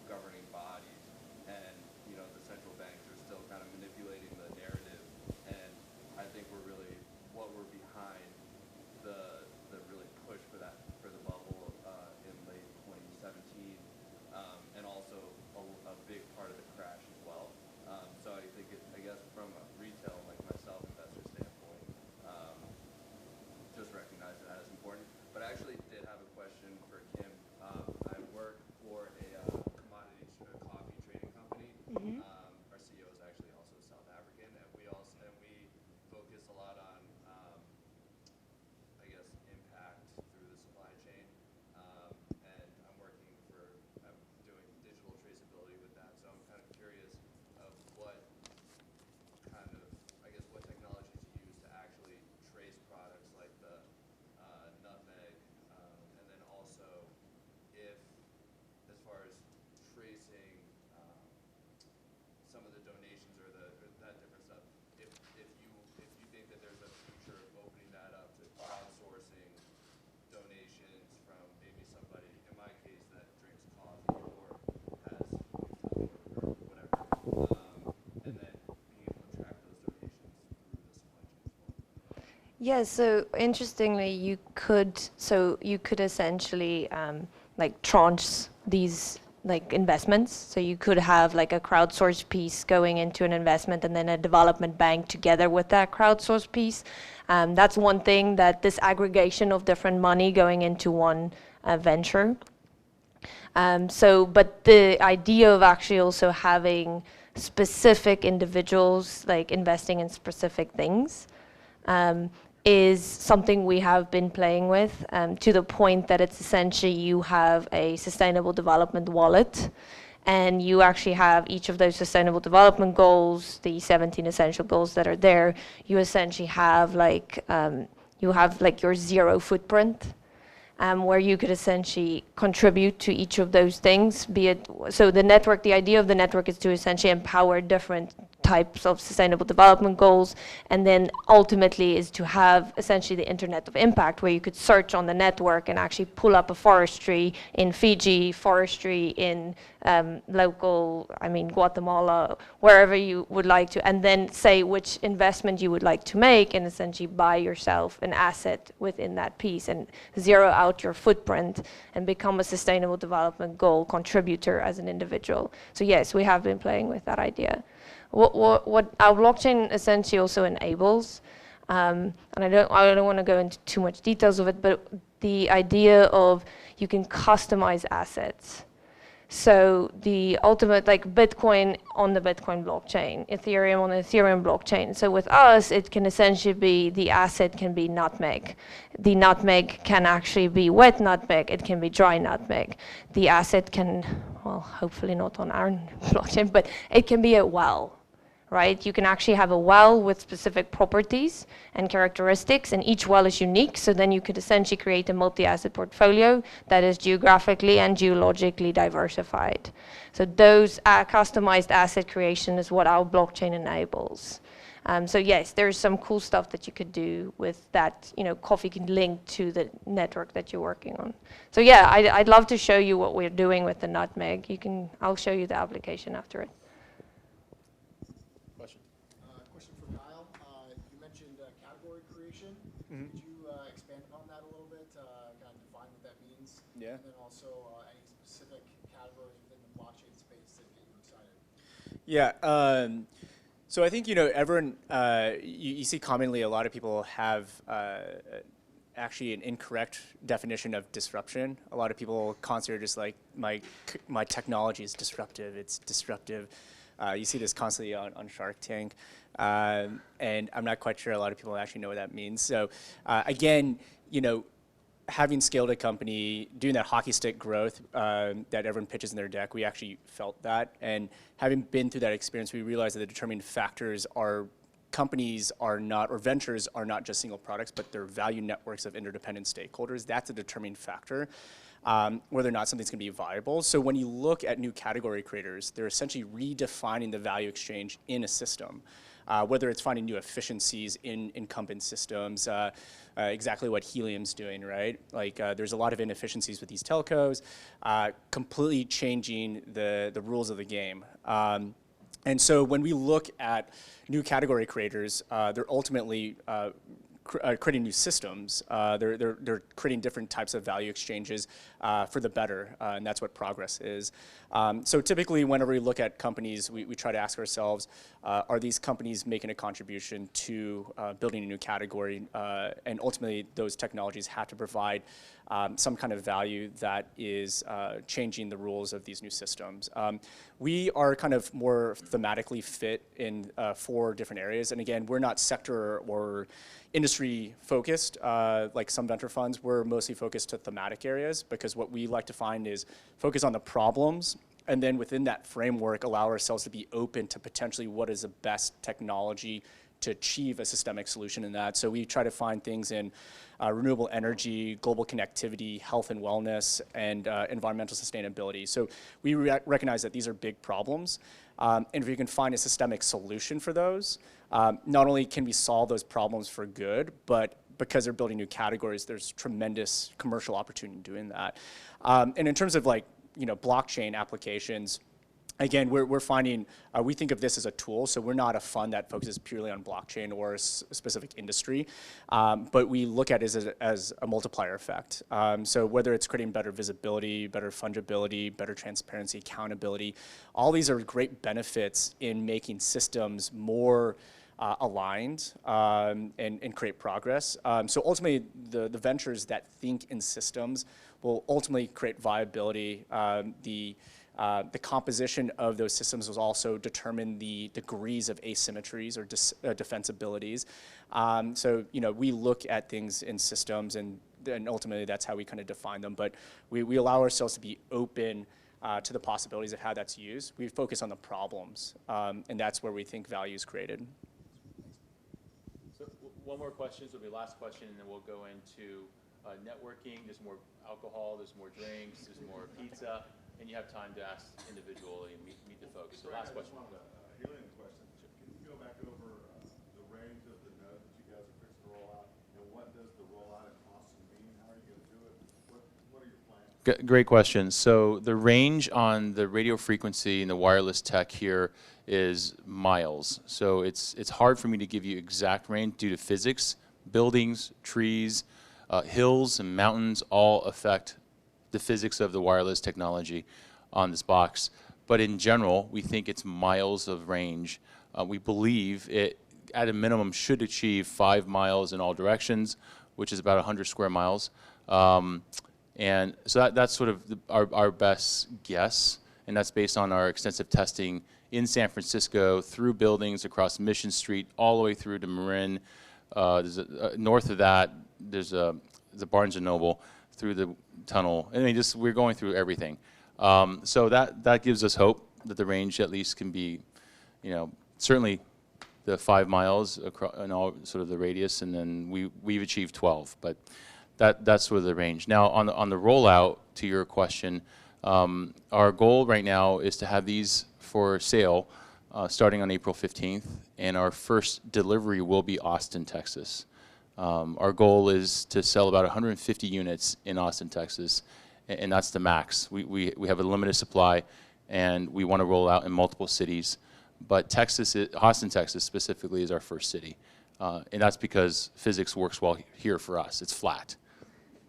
governing bodies and the central banks are still kind of manipulating the narrative, and I think we're behind the really push for the bubble in late 2017, and also a big part of the crash as well. So I think I guess from a retail, like myself, investor standpoint, just recognize that as important. But I actually did have a question for Kim. I work for a commodity coffee trading company. Our CEO is actually also South African, and we focus a lot on I guess impact through the supply chain. And I'm doing digital traceability with that. So I'm kind of curious of what technologies you use to actually trace products like the nutmeg, and then also if, as far as tracing some of the donations or that different stuff, if you think that there's a future of opening that up to crowdsourcing donations from maybe somebody, in my case, that drinks coffee or has or whatever, and then being able to track those donations through the supply chain as well. Yeah, so interestingly, you could essentially like tranche these like investments. So you could have like a crowdsourced piece going into an investment and then a development bank together with that crowdsourced piece. That's one thing, that this aggregation of different money going into one venture. But the idea of actually also having specific individuals like investing in specific things is something we have been playing with, to the point that it's essentially you have a sustainable development wallet, and you actually have each of those sustainable development goals, the 17 essential goals that are there, you essentially have like, your zero footprint, where you could essentially contribute to each of those things, be it, so the network, the idea of the network is to essentially empower different types of sustainable development goals, and then ultimately is to have essentially the Internet of Impact, where you could search on the network and actually pull up a forestry in Fiji, forestry in Guatemala, wherever you would like to, and then say which investment you would like to make, and essentially buy yourself an asset within that piece and zero out your footprint and become a sustainable development goal contributor as an individual. So yes, we have been playing with that idea. What our blockchain essentially also enables, and I don't want to go into too much details of it, but the idea of you can customize assets. So the ultimate, like Bitcoin on the Bitcoin blockchain, Ethereum on the Ethereum blockchain. So with us, it can essentially be, the asset can be nutmeg. The nutmeg can actually be wet nutmeg. It can be dry nutmeg. The asset can, well, hopefully not on our blockchain, but it can be a well. Right? You can actually have a well with specific properties and characteristics, and each well is unique, so then you could essentially create a multi-asset portfolio that is geographically and geologically diversified. So those customized asset creation is what our blockchain enables. So yes, there's some cool stuff that you could do with that, Coffee can link to the network that you're working on. So yeah, I'd love to show you what we're doing with the nutmeg. I'll show you the application after it. Question for Kyle. You mentioned category creation. Mm-hmm. Could you expand upon that a little bit, kind of define what that means? Yeah. And then also any specific categories within the blockchain space that get you excited? Yeah. So I think, everyone, you see commonly a lot of people have actually an incorrect definition of disruption. A lot of people consider just like my technology is disruptive. It's disruptive. You see this constantly on Shark Tank. And I'm not quite sure a lot of people actually know what that means. So again, having scaled a company, doing that hockey stick growth that everyone pitches in their deck, we actually felt that. And having been through that experience, we realized that the determining factors are companies are not, or ventures are not just single products, but they're value networks of interdependent stakeholders. That's a determining factor. Whether or not something's going to be viable. So when you look at new category creators, they're essentially redefining the value exchange in a system, whether it's finding new efficiencies in incumbent systems, exactly what Helium's doing, right? Like there's a lot of inefficiencies with these telcos, completely changing the rules of the game. And so when we look at new category creators, they're ultimately creating new systems. They're creating different types of value exchanges for the better, and that's what progress is. So typically, whenever we look at companies, we try to ask ourselves, are these companies making a contribution to building a new category? And ultimately, those technologies have to provide some kind of value that is changing the rules of these new systems. We are kind of more thematically fit in 4 different areas. And again, we're not sector or industry focused like some venture funds. We're mostly focused to thematic areas, because what we like to find is focus on the problems, and then within that framework allow ourselves to be open to potentially what is the best technology to achieve a systemic solution in that. So we try to find things in renewable energy, global connectivity, health and wellness, and environmental sustainability. So we recognize that these are big problems. And if we can find a systemic solution for those, not only can we solve those problems for good, but because they're building new categories, there's tremendous commercial opportunity in doing that. And in terms of blockchain applications, Again, we're finding, we think of this as a tool, so we're not a fund that focuses purely on blockchain or a specific industry, but we look at it as a multiplier effect. So whether it's creating better visibility, better fungibility, better transparency, accountability, all these are great benefits in making systems more aligned and create progress. So ultimately, the ventures that think in systems will ultimately create viability. The composition of those systems will also determine the degrees of asymmetries or defensibilities. So, you know, we look at things in systems, and ultimately that's how we kind of define them. But we allow ourselves to be open to the possibilities of how that's used. We focus on the problems, and that's where we think value is created. So one more question, so it'll be the last question, and then we'll go into networking. There's more alcohol, there's more drinks, there's more pizza. And you have time to ask individually and meet the folks. So last question. Helium question. Can you go back over the range of the node that you guys are fixing to roll out? And what does the rollout in Austin mean? How are you going to do it? What are your plans? Great question. So the range on the radio frequency and the wireless tech here is miles. So it's hard for me to give you exact range due to physics. Buildings, trees, hills, and mountains all affect the physics of the wireless technology on this box. But in general, we think it's miles of range. We believe it, at a minimum, should achieve 5 miles in all directions, which is about 100 square miles. And so that's sort of our best guess, and that's based on our extensive testing in San Francisco, through buildings across Mission Street, all the way through to Marin. North of that, there's a Barnes & Noble, through the tunnel. I mean, we're going through everything. So that gives us hope that the range at least can be, you know, certainly the 5 miles across and all sort of the radius, and then we've achieved 12. But that's sort of the range. Now on the rollout, to your question, our goal right now is to have these for sale starting on April 15th, and our first delivery will be Austin, Texas. Our goal is to sell about 150 units in Austin, Texas, and that's the max. We have a limited supply, and we want to roll out in multiple cities. But Austin, Texas specifically is our first city, and that's because physics works well here for us. It's flat.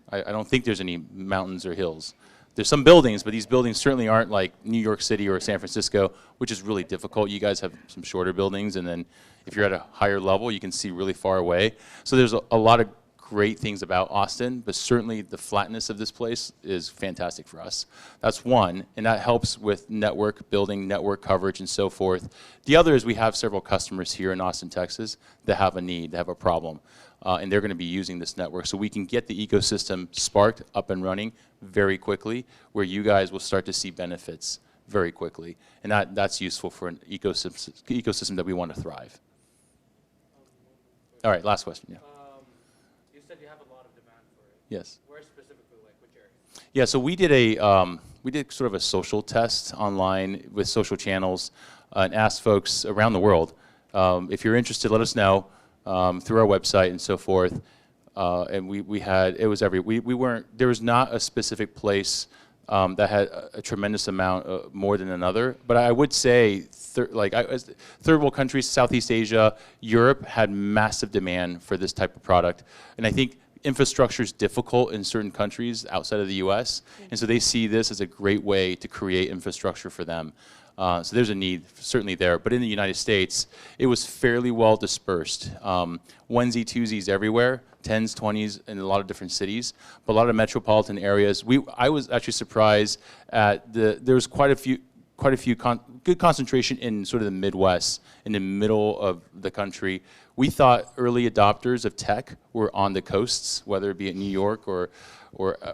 I don't think there's any mountains or hills. There's some buildings, but these buildings certainly aren't like New York City or San Francisco, which is really difficult. You guys have some shorter buildings, and then if you're at a higher level, you can see really far away. So there's a lot of great things about Austin, but certainly the flatness of this place is fantastic for us. That's one, and that helps with network building, network coverage, and so forth. The other is we have several customers here in Austin, Texas that have a need, that have a problem, and they're going to be using this network. So we can get the ecosystem sparked, up and running very quickly, where you guys will start to see benefits very quickly. And that's useful for an ecosystem that we want to thrive. All right, last question. Yeah. You said you have a lot of demand for it. Yes. Where specifically, like which area? Yeah, so we did sort of a social test online with social channels and asked folks around the world, if you're interested, let us know through our website and so forth. And we had, it was there was not a specific place that had a tremendous amount more than another. But I would say, third world countries, Southeast Asia, Europe had massive demand for this type of product. And I think infrastructure is difficult in certain countries outside of the US. And so they see this as a great way to create infrastructure for them. So there's a need certainly there. But in the United States, it was fairly well dispersed. Onesie, twosies everywhere, 10s, 20s in a lot of different cities, but a lot of metropolitan areas. I was actually surprised at there was quite a few good concentration in sort of the Midwest, in the middle of the country. We thought early adopters of tech were on the coasts, whether it be in New York or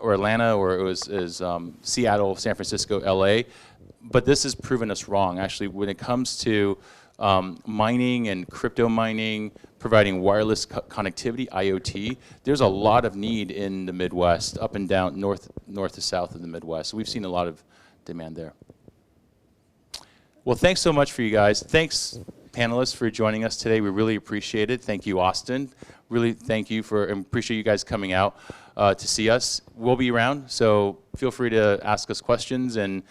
Atlanta, or it was Seattle, San Francisco, LA. But this has proven us wrong. Actually, when it comes to mining and crypto mining, providing wireless connectivity, IoT, there's a lot of need in the Midwest, up and down, north to south of the Midwest. So we've seen a lot of demand there. Well, thanks so much for you guys. Thanks. panelists for joining us today. We really appreciate it. Thank you, Austin. Really thank you for, and appreciate you guys coming out to see us. We'll be around, so feel free to ask us questions, and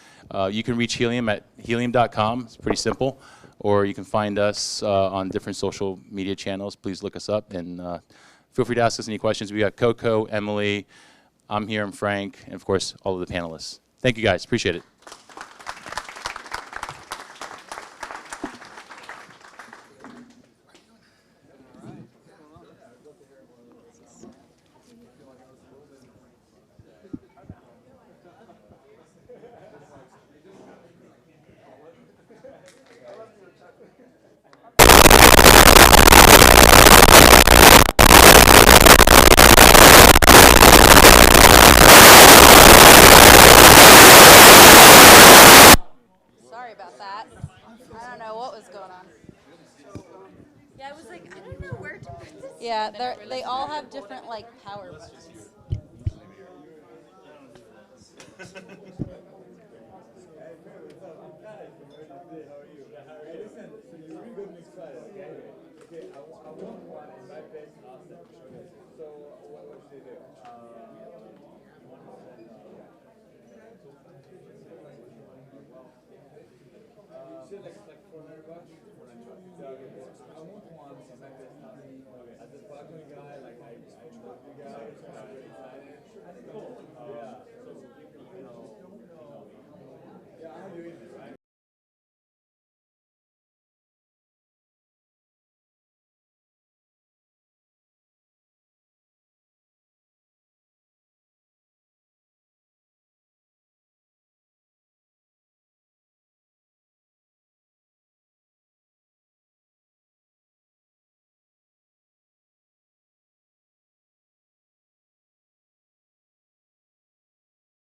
you can reach Helium at helium.com. It's pretty simple. Or you can find us on different social media channels. Please look us up, and feel free to ask us any questions. We got Coco, Emily, I'm here, I'm Frank, and of course, all of the panelists. Thank you guys, appreciate it. Sorry about that. I don't know what was going on. Yeah, I was like, I don't know where to put this. Yeah, they all have different like power buttons.